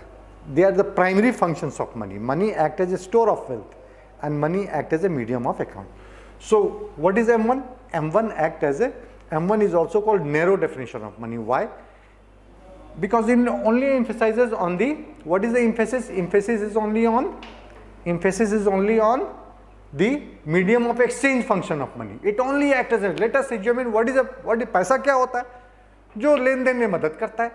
They are the primary functions of money. Money acts as a store of wealth, and money acts as a medium of account. So what is M1? M1 is also called narrow definition of money. Why? Because it only emphasizes on the, what is the emphasis? Emphasis is only on the medium of exchange function of money. It only acts as a, let us examine what is पैसा क्या होता है? जो लेन then में मदद करता है.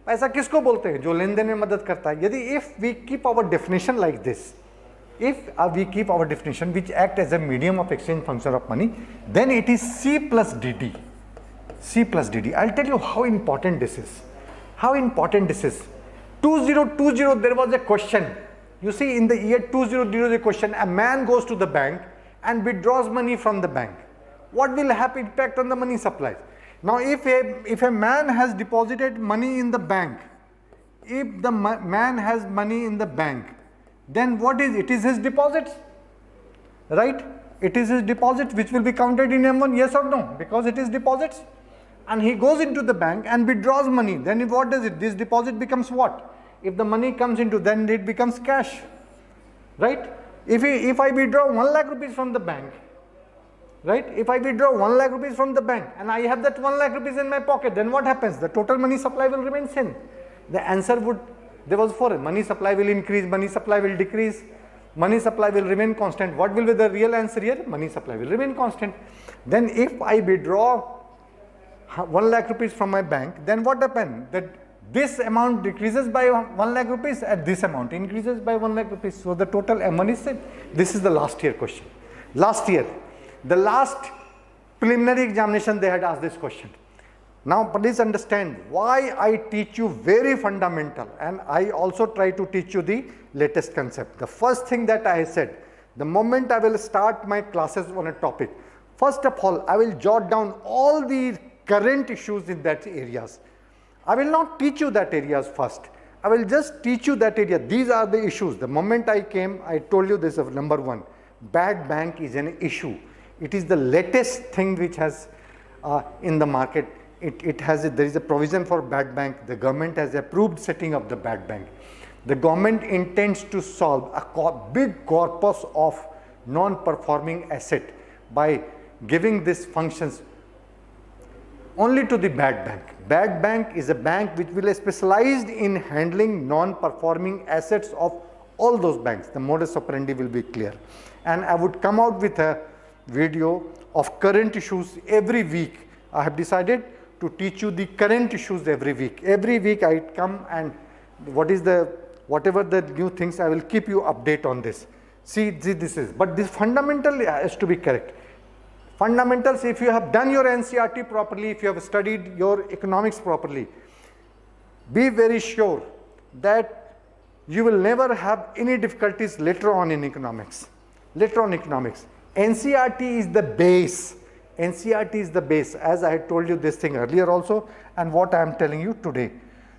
पैसा किसको बोलते हैं? जो लेन देन में मदद करता है. यदि if we keep our definition like this, if we keep our definition which act as a medium of exchange function of money, then it is C plus DD. C plus DD. I'll tell you how important this is. How important this is. 2020 there was a question. You see, in the year 2000 there was a question. A man goes to the bank and withdraws money from the bank. What will have impact on the money supply? Now if a man has deposited money in the bank, if the man has money in the bank, then what is it? It is his deposits, right? It is his deposit which will be counted in M1, yes or no? Because it is deposits. And he goes into the bank and withdraws money. Then what does it? This deposit becomes what? If the money comes into, then it becomes cash, right? If I withdraw 1 lakh rupees from the bank, right? If I withdraw 1 lakh rupees from the bank and I have that 1 lakh rupees in my pocket, then what happens? The total money supply will remain same. The answer would, there was 4. Money supply will increase, money supply will decrease, money supply will remain constant. What will be the real answer here? Money supply will remain constant. Then if I withdraw 1 lakh rupees from my bank, then what happened? That this amount decreases by 1 lakh rupees and this amount increases by 1 lakh rupees. So the total M1 is same. This is the last year question. Last year, the last preliminary examination they had asked this question. Now please understand why I teach you very fundamental, and I also try to teach you the latest concept. The first thing that I said, the moment I will start my classes on a topic, first of all I will jot down all the current issues in that areas. I will not teach you that areas first. I will just teach you that area. These are the issues. The moment I came, I told you this of number one. Bad bank is an issue. It is the latest thing which has in the market. There is a provision for bad bank. The government has approved setting up the bad bank. The government intends to solve a big corpus of non-performing asset by giving these functions only to the bad bank. Bad bank is a bank which will be specialized in handling non-performing assets of all those banks. The modus operandi will be clear. And I would come out with a video of current issues every week. I have decided to teach you the current issues every week. Every week I come and whatever the new things, I will keep you update on this. See, this is, but this fundamental has to be correct. Fundamentals, if you have done your NCERT properly, if you have studied your economics properly, be very sure that you will never have any difficulties later on in economics. Later on economics. NCERT is the base. NCERT is the base, as I had told you this thing earlier also, and what I am telling you today.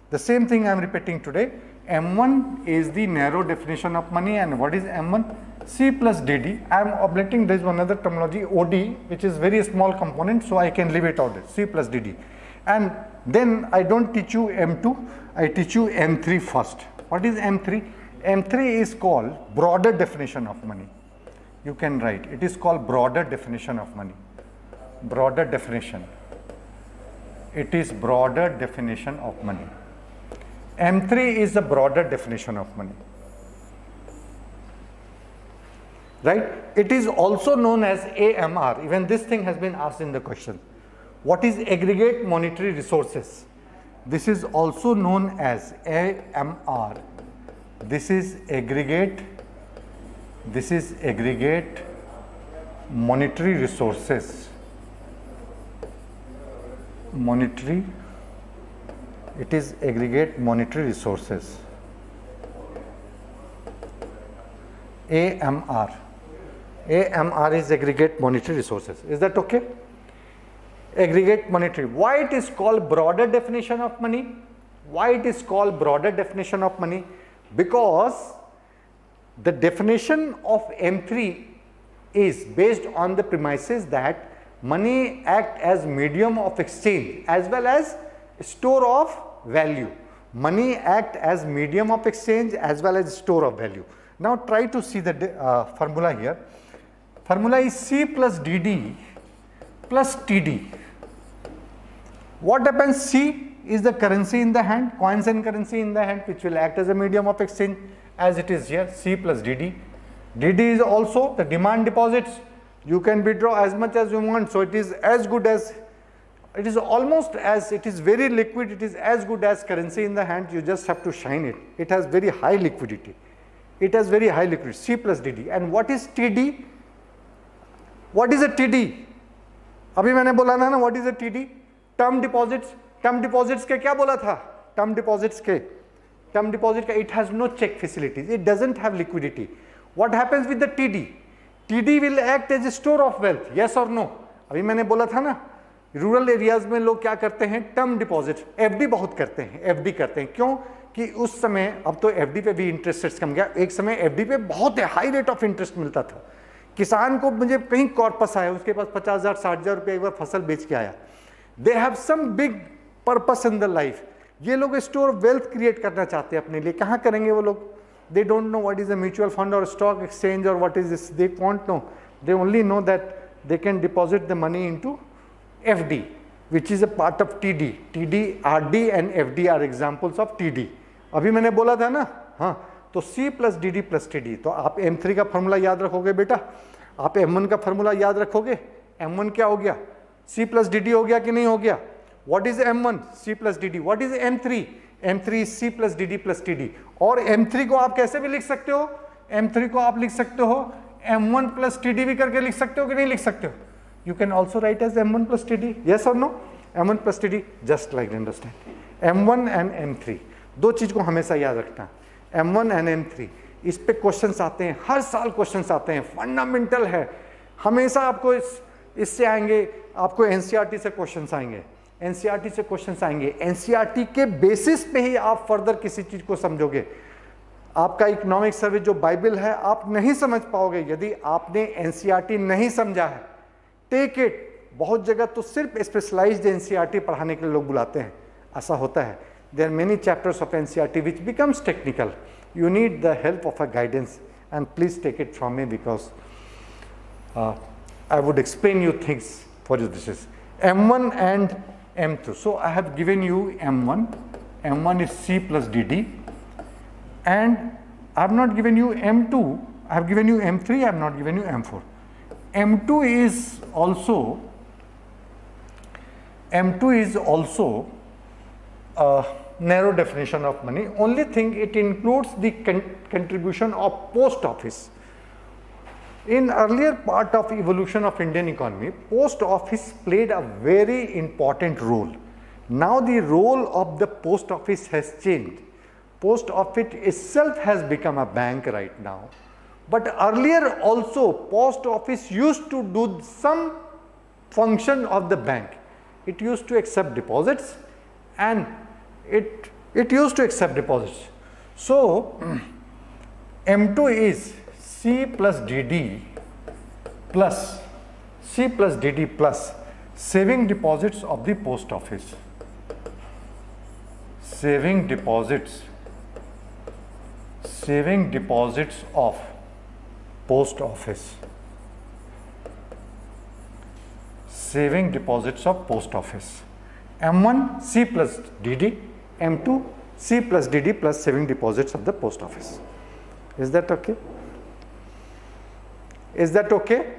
The same thing I am repeating today. M1 is the narrow definition of money, and what is M1? C plus DD. I am omitting, there is one other terminology, OD, which is very small component, so I can leave it out. C plus DD. And then I don't teach you M2, I teach you M3 first. What is M3? M3 is called broader definition of money. You can write, it is called broader definition of money. Broader definition. It is broader definition of money. M3 is the broader definition of money. Right? It is also known as AMR. Even this thing has been asked in the question. What is aggregate monetary resources? This is also known as AMR. This is aggregate monetary resources. It is aggregate monetary resources. AMR. AMR is aggregate monetary resources. Is that okay? Aggregate monetary. Why it is called broader definition of money? Why it is called broader definition of money? Because the definition of M3 is based on the premises that money act as medium of exchange as well as store of value. Money act as medium of exchange as well as store of value. Now try to see the formula here. Formula is C plus DD plus TD. What happens? C is the currency in the hand, coins and currency in the hand, which will act as a medium of exchange, as it is here, C plus DD. DD is also the demand deposits. You can withdraw as much as you want, so it is as good as, it is almost as, it is very liquid, it is as good as currency in the hand. You just have to shine it. It has very high liquidity. It has very high liquidity, C plus DD. And what is TD? What is a TD? अभी मैंने बोला ना, what is a TD? Term deposits. Term deposits के क्या बोला था? Term deposits के. Term deposit का, it has no check facilities. It doesn't have liquidity. What happens with the TD? TD will act as a store of wealth. Yes or no? अभी मैंने बोला था ना, रूरल एरियाज में लोग क्या करते हैं? टर्म डिपॉजिट, एफडी बहुत करते हैं, एफडी करते हैं. क्यों? कि उस समय, अब तो एफडी पे भी इंटरेस्ट रेट्स कम गया, एक समय एफडी पे बहुत हाई रेट ऑफ इंटरेस्ट मिलता था. किसान को मुझे कहीं कॉर्पस आया, उसके पास 50,000 60,000 रुपये एक बार फसल बेच के आया. They have some big purpose in the life. ये लोग स्टोर ऑफ वेल्थ क्रिएट करना चाहते हैं अपने लिए. कहाँ करेंगे वो लोग? They don't know what is a mutual fund or stock exchange or what is this. They won't know. They only know that they can deposit the money into FD, which is a part of TD. TD, RD and FD are examples of TD. अभी मैंने बोला था ना, हाँ, तो C plus DD plus TD. तो आप M3 का फॉर्मूला याद रखोगे बेटा, आप M1 का फॉर्मूला याद रखोगे. M1 क्या हो गया? C plus DD हो गया कि नहीं हो गया? What is M1? C plus DD. What is M3? M3 is C plus DD plus TD. और M3 को आप कैसे भी लिख सकते हो, M3 को आप लिख सकते हो M1 plus TD भी करके लिख सकते हो कि नहीं लिख सकते हो? You can also write as M1 plus TD, yes or no? M1 plus TD, just like understand. M1 and M3 दो चीज को हमेशा याद रखना. M1 and M3 इस पे क्वेश्चंस आते हैं, हर साल क्वेश्चंस आते हैं, फंडामेंटल है, हमेशा आपको इससे आएंगे, आपको एनसीईआरटी से क्वेश्चंस आएंगे, एनसीईआरटी से क्वेश्चंस आएंगे. एनसीईआरटी के बेसिस पे ही आप फर्दर किसी चीज को समझोगे. आपका इकोनॉमिक सर्विस जो बाइबल है आप नहीं समझ पाओगे यदि आपने एनसीईआरटी नहीं समझा है. Take it. बहुत जगह तो सिर्फ स्पेशलाइज्ड एनसीईआरटी पढ़ाने के लिए लोग बुलाते हैं, ऐसा होता है. There are many chapters of NCERT which becomes technical. You need the help of a guidance, and please take it from me because I would explain you things for you. This is M1 and M2. So I have given you M1. M1 is C plus DD, and I have not given you M2. I have given you M3. I have not given you M4. M2 is also narrow definition of money. Only thing, it includes the contribution of post office. In earlier part of evolution of Indian economy, post office played a very important role. Now the role of the post office has changed. Post office itself has become a bank right now. But earlier also post office used to do some function of the bank. It used to accept deposits and it used to accept deposits. So M2 is C plus DD plus saving deposits of the post office. Saving deposits of post office. Saving deposits of post office. M1 C plus DD, M2 C plus DD plus saving deposits of the post office. Is that okay? Is that okay?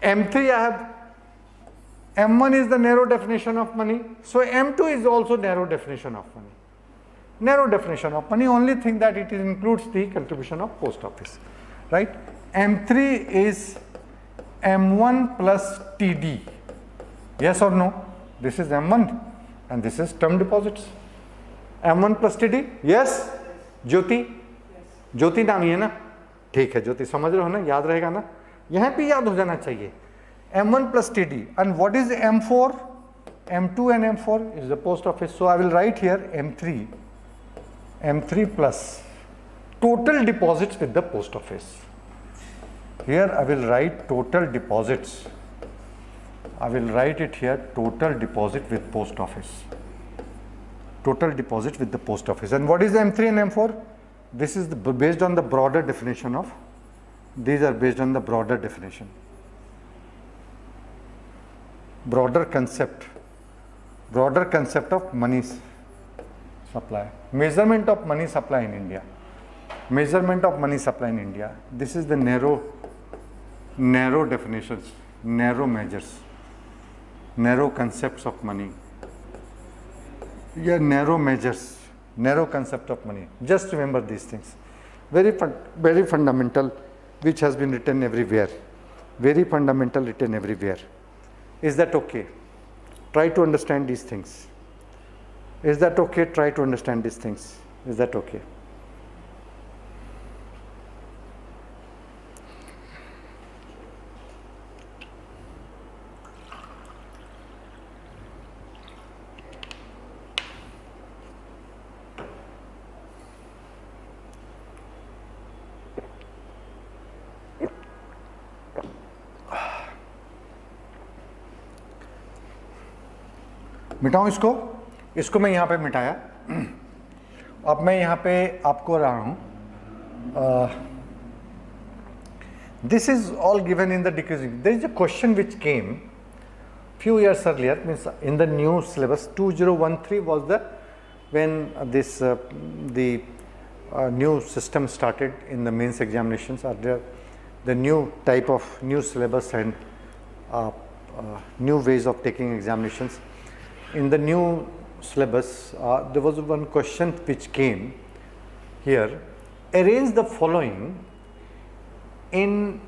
M3 I have, M1 is the narrow definition of money, so M2 is also narrow definition of money. Narrow definition of money, only thing that it includes the contribution of post office, right? M3 is M1 plus TD, yes or no? This is M1 and this is term deposits. M1 plus TD, yes? ज्योति, ज्योति नाम ही है ना, ठीक है ज्योति, समझ रहे हो ना, याद रहेगा ना, यहाँ पे याद हो जाना चाहिए. M1 plus TD, and what is M4? M2 and M4 is the post office. So I will write here M3 plus total deposits with the post office. Here I will write total deposits. I will write it here, total deposit with post office. Total deposit with the post office. And what is M3 and M4? This is based on the broader definition of, these are based on the broader definition. Broader concept of money supply. Measurement of money supply in India. Measurement of money supply in India. This is the narrow definitions, narrow measures, narrow concepts of money. Yeah, narrow measures, narrow concept of money. Just remember these things. Very fundamental, which has been written everywhere. Very fundamental, written everywhere. Is that okay? Try to understand these things. Is that okay? Try to understand these things. Is that okay? मिटाऊं इसको मैं यहाँ पे मिटाया. अब मैं यहाँ पे आपको रहा हूँ. This is all given in the decreasing. There is a question which came few years earlier, means in the new syllabus 2013 was the when this the new system started in the mains examinations. Are there the new type of new syllabus and new ways of taking examinations. In the new syllabus, there was one question which came here. Arrange the following in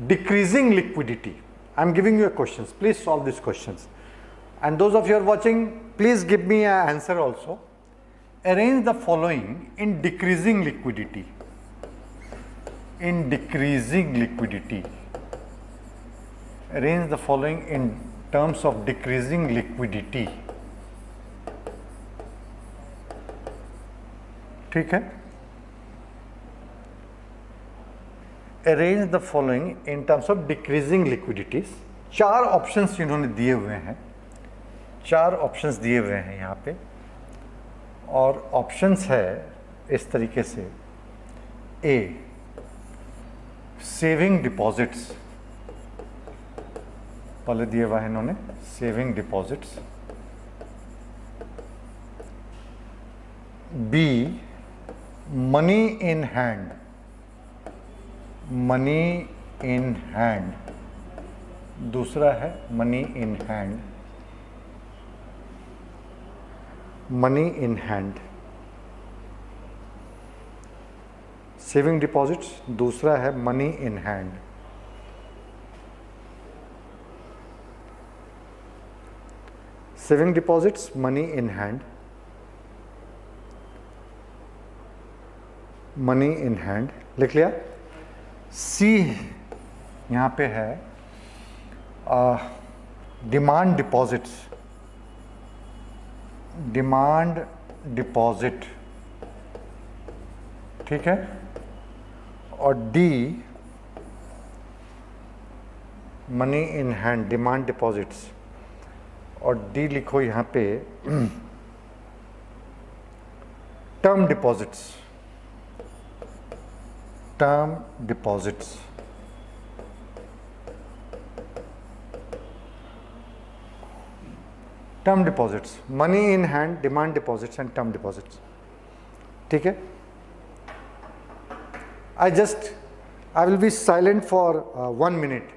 decreasing liquidity. I am giving you a questions. Please solve these questions. And those of you who are watching, please give me an answer also. Arrange the following in decreasing liquidity. In decreasing liquidity. Arrange the following in terms of decreasing liquidity. ठीक है? Arrange the following in terms of decreasing liquidities. 4 options इन्होंने दिए हुए हैं, 4 options दिए हुए हैं यहाँ पे, और ऑप्शंस है इस तरीके से. ए, सेविंग डिपॉजिट्स, पहले दिए हुआ है इन्होंने saving deposits. B, money in hand, money in hand, दूसरा है money in hand, money in hand. Saving deposits, दूसरा है money in hand. Saving deposits, money in hand, money in hand. लिख लिया. सी यहाँ पे है डिमांड डिपॉजिट्स, डिमांड डिपॉजिट, ठीक है. और D, money in hand, demand deposits. और डी लिखो यहाँ पे term deposits, term deposits. Term deposits, money in hand, demand deposits and term deposits. ठीक है. I will be silent for 1 minute.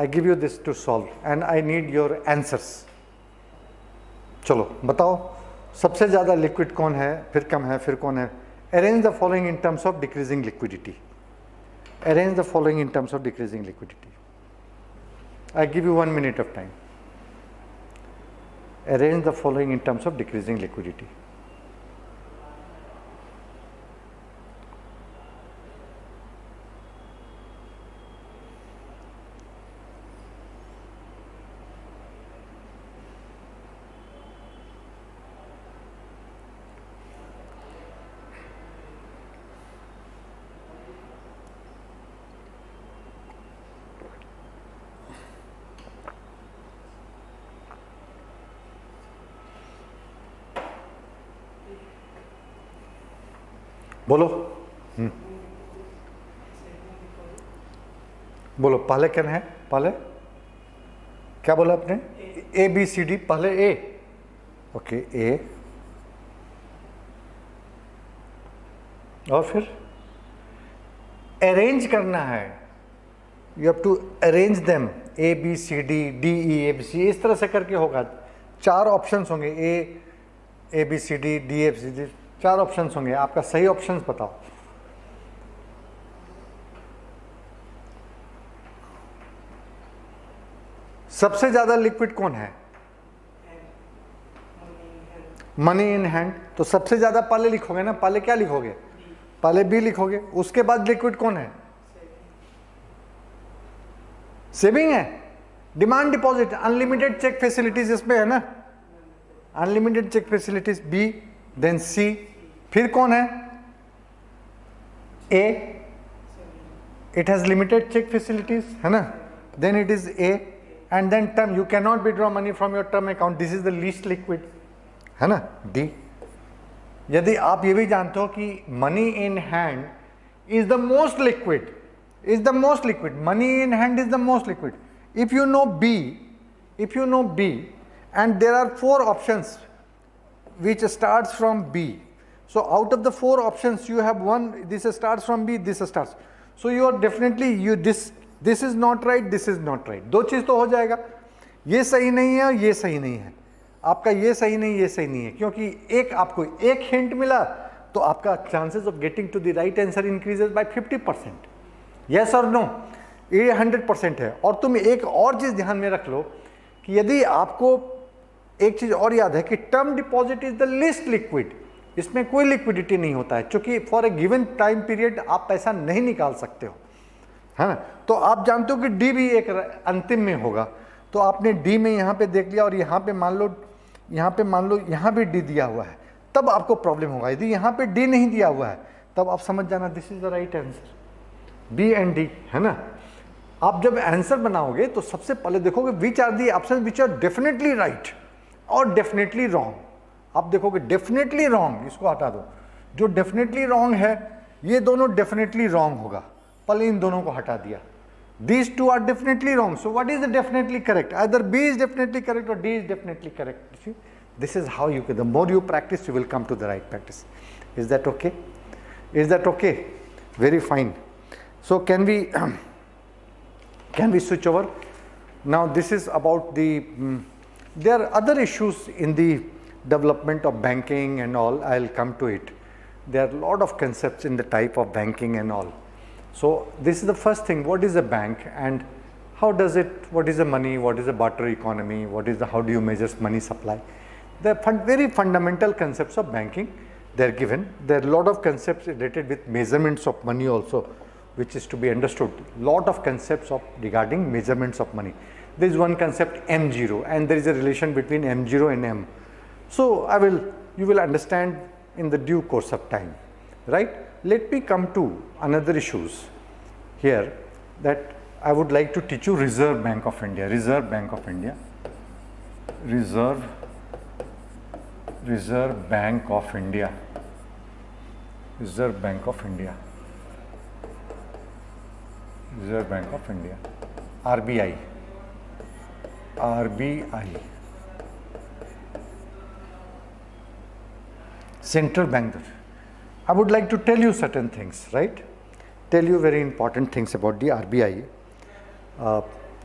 I give you this to solve and I need your answers. चलो बताओ, सबसे ज़्यादा liquid कौन है, फिर कम है, फिर कौन है. Arrange the following in terms of decreasing liquidity. Arrange the following in terms of decreasing liquidity. I give you 1 minute of time. Arrange the following in terms of decreasing liquidity. बोलो. बोलो पहले क्या है, पहले क्या बोला आपने? ए बी सी डी, पहले ए. ओके, ए. और फिर अरेंज करना है. You have to arrange them, A B C D, D E A B C, इस तरह से करके होगा. 4 ऑप्शंस होंगे, A B C D, D F C D, 4 options होंगे. आपका सही ऑप्शंस बताओ. सबसे ज्यादा लिक्विड कौन है? Money in hand. तो सबसे ज्यादा पहले लिखोगे ना, पहले क्या लिखोगे? पहले बी लिखोगे. उसके बाद लिक्विड कौन है? सेविंग है. Demand deposit, unlimited cheque facilities इसमें है ना, unlimited cheque facilities B, then C, फिर कौन है? A, it has limited cheque facilities, है ना, then it is A, and then term, you can not withdraw money from your term account, this is the least liquid, है ना, D. यदि आप ये भी जानते हो कि money in hand is the most liquid, is the most liquid, money in hand is the most liquid. If you know be, if you know B and there are 4 options which starts from B, so out of the 4 options you have one, this starts from B, this starts, so you are definitely, this is not right, this is not right. 2 चीज तो हो जाएगा, ये सही नहीं है और ये सही नहीं है. आपका ये सही नहीं, ये सही नहीं है, क्योंकि एक आपको एक हिंट मिला तो आपका chances of getting to the right answer increases by 50%। Yes और नो, ये 100% है। और तुम एक और चीज ध्यान में रख लो कि यदि आपको एक चीज और याद है कि term deposit is the list liquid, इसमें कोई लिक्विडिटी नहीं होता है, क्योंकि for a given time period आप पैसा नहीं निकाल सकते हो, है ना। तो आप जानते हो कि डी भी एक अंतिम में होगा, तो आपने डी में यहाँ पे देख लिया और यहाँ पे मान लो यहाँ भी डी दिया हुआ है, तब आपको प्रॉब्लम होगा। यदि यहाँ पे डी नहीं दिया हुआ है तब आप समझ जाना this is the right answer, B and D, है ना। आप जब आंसर बनाओगे तो सबसे पहले देखोगे which are the option which are definitely right और डेफिनेटली रॉन्ग। आप देखोगे डेफिनेटली रॉन्ग, इसको हटा दो, जो डेफिनेटली रॉन्ग है ये दोनों डेफिनेटली रॉन्ग होगा, पहले इन दोनों को हटा दिया। These two are definitely wrong. So what is the definitely correct? Either B is definitely correct or D is definitely correct. See, this is how you can. The more you practice, you will come to the right practice. Is that okay? Is that okay? Very fine. So can we switch over? Now this is about the. There are other issues in the development of banking and all. I'll come to it. There are a lot of concepts in the type of banking and all. So this is the first thing, what is a bank and how does it, what is the money, what is the barter economy, how do you measure money supply. The very fundamental concepts of banking, they are given. There are a lot of concepts related with measurements of money also, which is to be understood. Lot of concepts of regarding measurements of money. There is one concept M0 and there is a relation between M0 and M. So you will understand in the due course of time, right? Let me come to another issues here that I would like to teach you. Reserve Bank of India, Reserve Bank of India, Reserve Bank of India, Reserve Bank of India, Reserve Bank of India, RBI, Central Bank. I would like to tell you certain things, right? Tell you very important things about the RBI.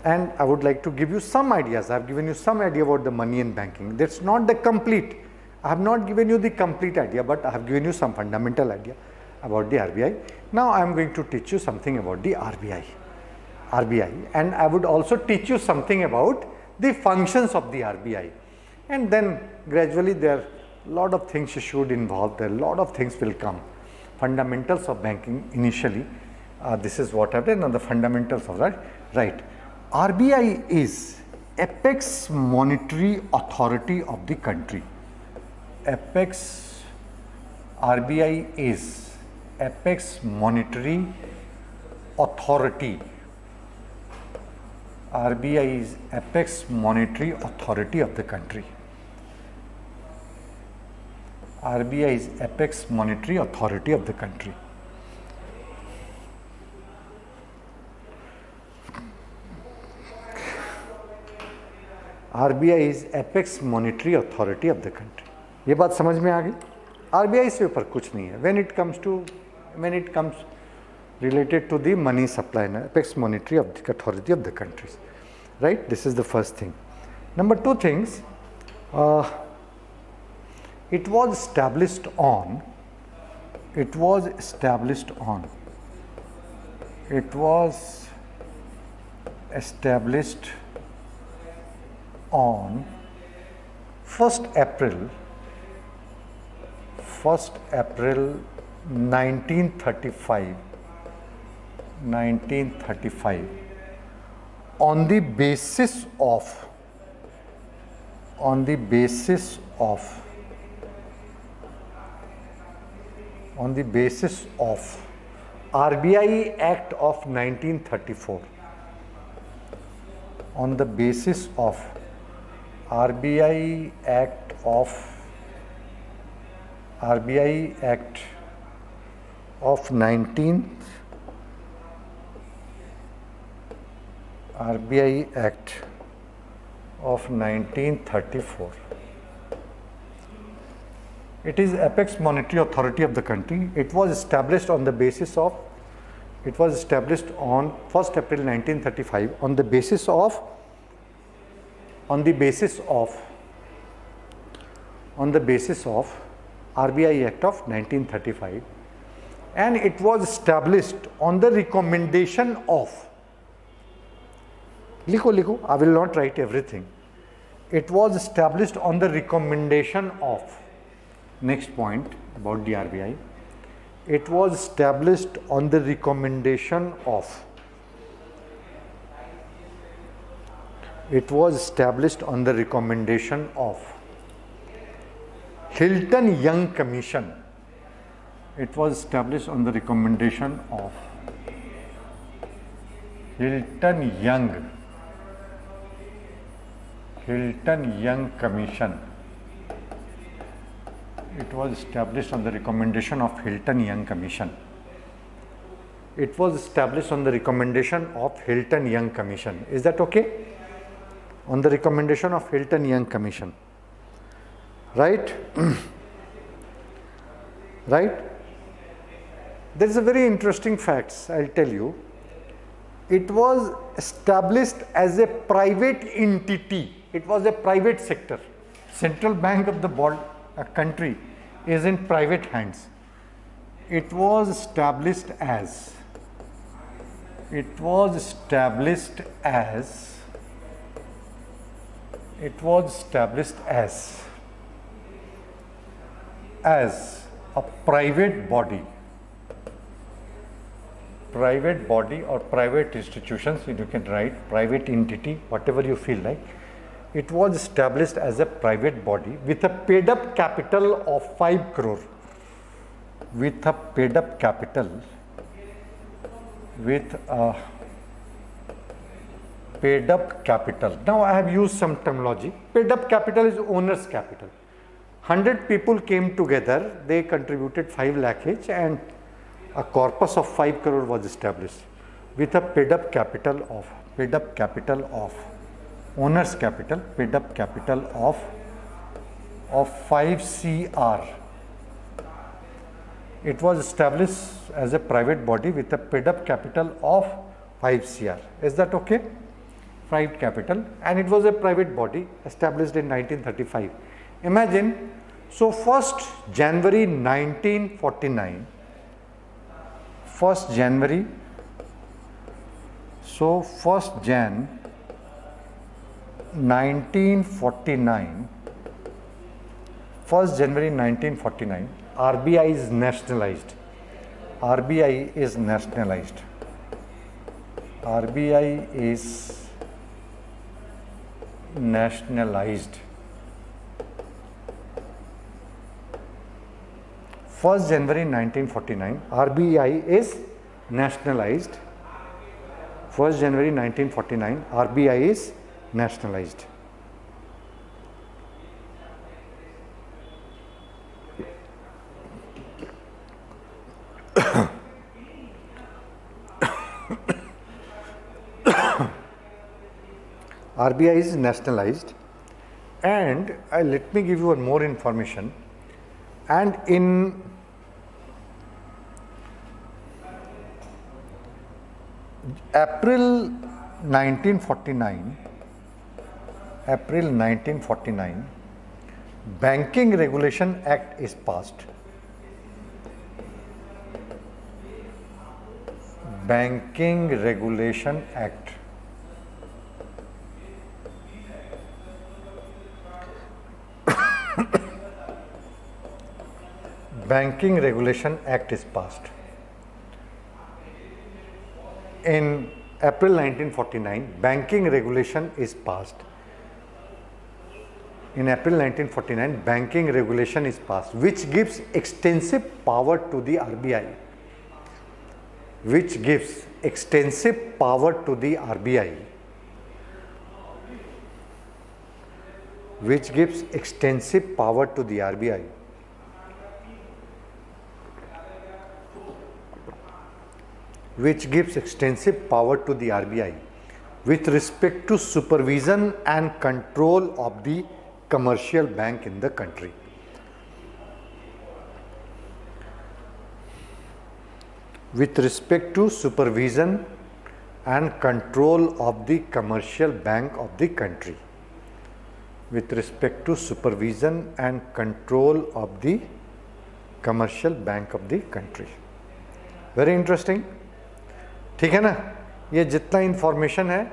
And I would like to give you some ideas. I have given you some idea about the money and banking. That's not the complete. I have not given you the complete idea, but I have given you some fundamental idea about the RBI. Now I am going to teach you something about the RBI. And I would also teach you something about the functions of the RBI. And then gradually there are lot of things you should involve, there a lot of things will come. Fundamentals of banking initially, this is what I've done. Now the fundamentals of that, right. RBI is apex monetary authority of the country. RBI is apex monetary authority. RBI is apex monetary authority of the country. RBI is apex monetary authority of the country. RBI is apex monetary authority of the country. ये बात समझ में आ गई? RBI से ऊपर कुछ नहीं है. When it comes related to the money supply and apex monetary of the authority of the countries, right? This is the first thing. Number two things. It was established on first April 1935 on the basis of RBI Act of 1934. On the basis of RBI Act of 1934. It is apex monetary authority of the country. It was established on 1st April 1935 on the basis of on the basis of RBI Act of 1935, and it was established on the recommendation of, likho, I will not write everything. It was established on the recommendation of, next point about the RBI, it was established on the recommendation of, it was established on the recommendation of Hilton Young Commission. It was established on the recommendation of Hilton Young Commission. It was established on the recommendation of Hilton Young Commission. It was established on the recommendation of Hilton Young Commission. Is that okay? On the recommendation of Hilton Young Commission. Right? Right? There is a very interesting facts, I'll tell you. It was established as a private entity. It was a private sector. Central Bank of the country is in private hands. It was established as a private body or private institutions, you can write private entity, whatever you feel like. It was established as a private body with a paid up capital of 5 crore. With a paid up capital, Now I have used some terminology. Paid up capital is owner's capital. 100 people came together, they contributed 5 lakh each, and a corpus of 5 crore was established with a paid up capital of owner's capital, paid up capital of 5 CR. It was established as a private body with a paid up capital of 5 CR. Is that okay? Private capital, and it was a private body established in 1935. Imagine, so 1st January 1949, so 1st Jan 1949, 1st January 1949, RBI is nationalized. RBI is nationalized. 1st January 1949, RBI is nationalized. 1st January 1949, RBI is nationalized. RBI is nationalized, and let me give you one more information. And in April 1949, Banking Regulation Act is passed. Banking Regulation Act. Banking Regulation Act is passed. In April 1949, Banking Regulation is passed. In April 1949, Banking Regulation is passed, which gives extensive power to the RBI. Which gives extensive power to the RBI. Which gives extensive power to the RBI. Which gives extensive power to the RBI with respect to supervision and control of the commercial bank in the country. With respect to supervision and control of the commercial bank of the country. with respect to supervision and control of the commercial bank of the country. Very interesting. ठीक है ना, ये जितना information है.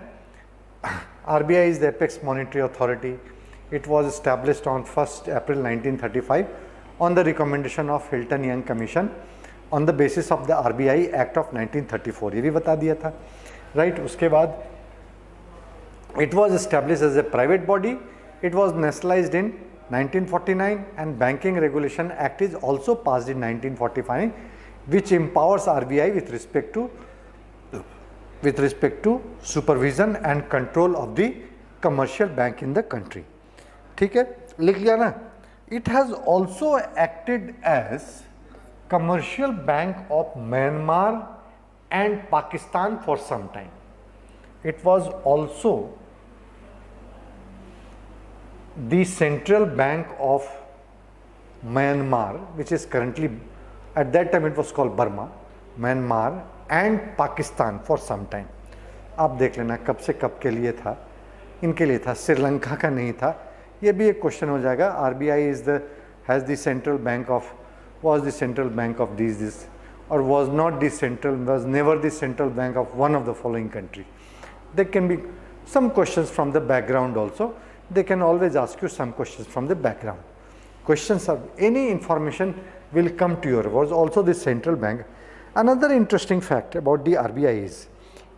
RBI is the apex monetary authority. It was established on 1st April 1935 on the recommendation of Hilton Young Commission on the basis of the RBI Act of 1934. ये भी बता दिया था, right? उसके बाद it was established as a private body. It was nationalized in 1949 and Banking Regulation Act is also passed in 1945, which empowers RBI with respect to supervision and control of the commercial bank in the country. ठीक है, लिख लिया ना. It has also acted as commercial bank of Myanmar and Pakistan for some time. It was also the central bank of Myanmar, which is currently, at that time it was called Burma, Myanmar and Pakistan for some time. आप देख लेना कब से कब के लिए था, इनके लिए था, श्रीलंका का नहीं था. ये भी एक क्वेश्चन हो जाएगा. RBI is the has the central bank of, was the central bank of this or was not the central, was never the central bank of one of the following country. There can be some questions from the background also. They can always ask you some questions from the background. Questions of any information will come to your was also the central bank. Another interesting fact about the RBI is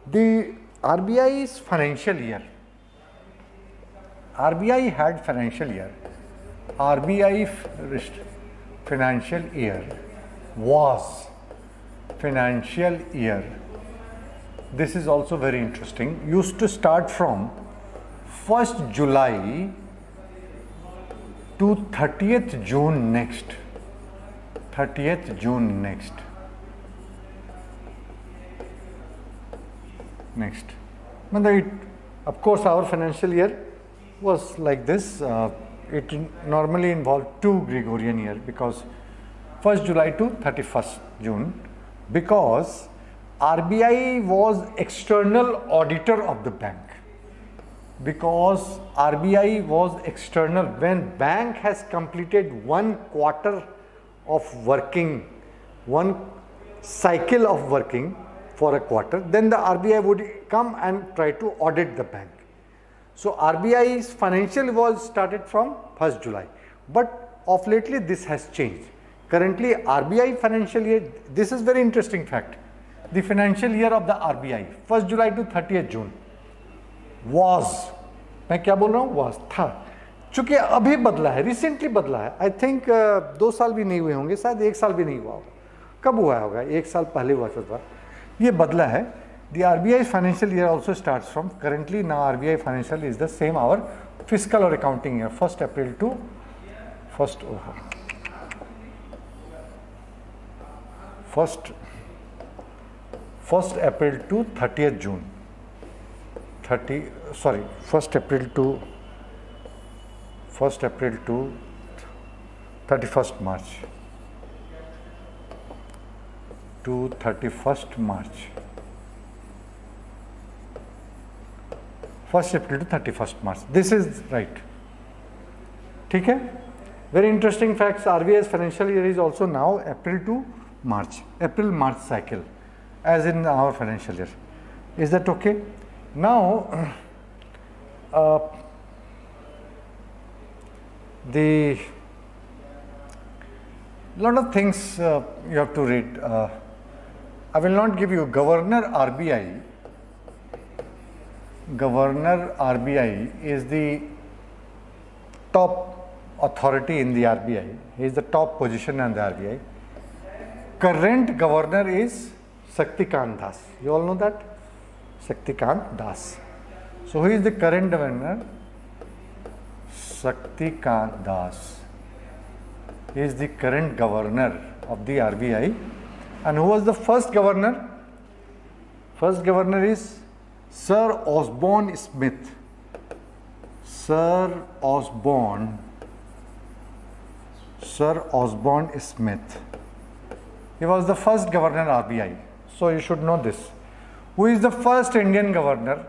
the RBI's financial year. RBI had financial year. RBI financial year was financial year. This is also very interesting. Used to start from 1st July to 30th June next. 30th June next. Of course, our financial year was like this. It normally involved 2 Gregorian years because 1st July to 31st June, because RBI was external auditor of the bank. Because RBI was external, when bank has completed 1 quarter of working, 1 cycle of working for a quarter, then the RBI would come and try to audit the bank. So RBI's financial was started from 1st July, but of lately this has changed. Currently RBI financial year, this is very interesting fact. The financial year of the RBI 1st July to 30th June was, मैं क्या बोल रहा हूँ, was था, चूंकि अभी बदला है, रिसेंटली बदला है. आई थिंक 2 साल भी नहीं हुए होंगे, शायद 1 साल भी नहीं हुआ होगा. कब हुआ होगा? 1 साल पहले हुआ था. ये बदला है. The RBI financial year also starts from, currently now RBI financial is the same our fiscal or accounting year, 1st April to 1st April to 30th June. 1st April to 31st March. To 31st March. 1st April to 31st March. This is right. ठीक है? Very interesting facts. RBI's financial year is also now April to March. April-March cycle, as in our financial year. Is that okay? Now, the lot of things you have to read. I will not give you Governor RBI. Governor RBI is the top authority in the RBI. He is the top position in the RBI. Current governor is Shaktikant Das. You all know that? Shaktikant Das. So who is the current governor? Shaktikant Das. He is the current governor of the RBI. And who was the first governor? First governor is Sir Osborne Smith. Sir Osborne Smith. He was the first governor RBI. So you should know this. Who is the first Indian governor?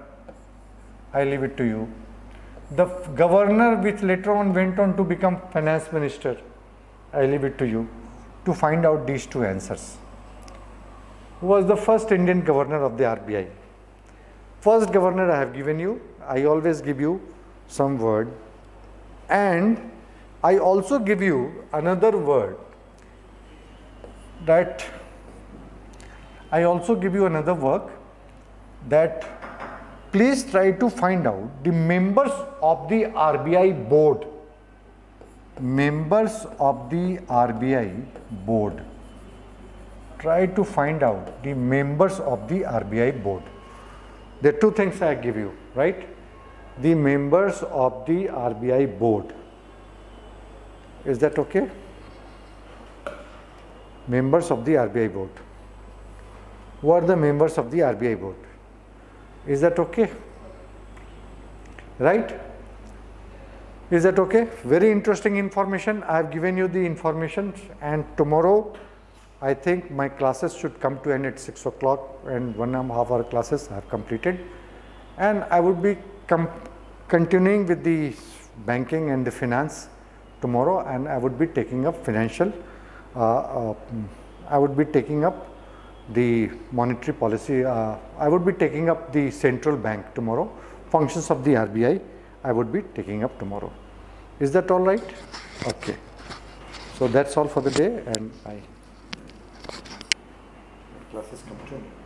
I leave it to you. The governor which later on went on to become finance minister, I leave it to you to find out these two answers. Who was the first Indian governor of the RBI? First governor I have given you. I always give you some word, and I also give you another word, that I also give you another work, that please try to find out the members of the RBI board. Members of the RBI board. Try to find out the members of the RBI board. There are two things I give you, right? The members of the RBI board. Is that okay? Members of the RBI board. Who are the members of the RBI board? Is that okay? Right? Is that okay? Very interesting information. I have given you the information, and tomorrow I think my classes should come to end at 6 o'clock, and 1.5 hour classes I have completed, and I would be continuing with the banking and the finance tomorrow, and I would be taking up financial, I would be taking up the monetary policy, I would be taking up the central bank tomorrow. Functions of the RBI I would be taking up tomorrow. Is that all right? Okay. So that's all for the day, and classes come to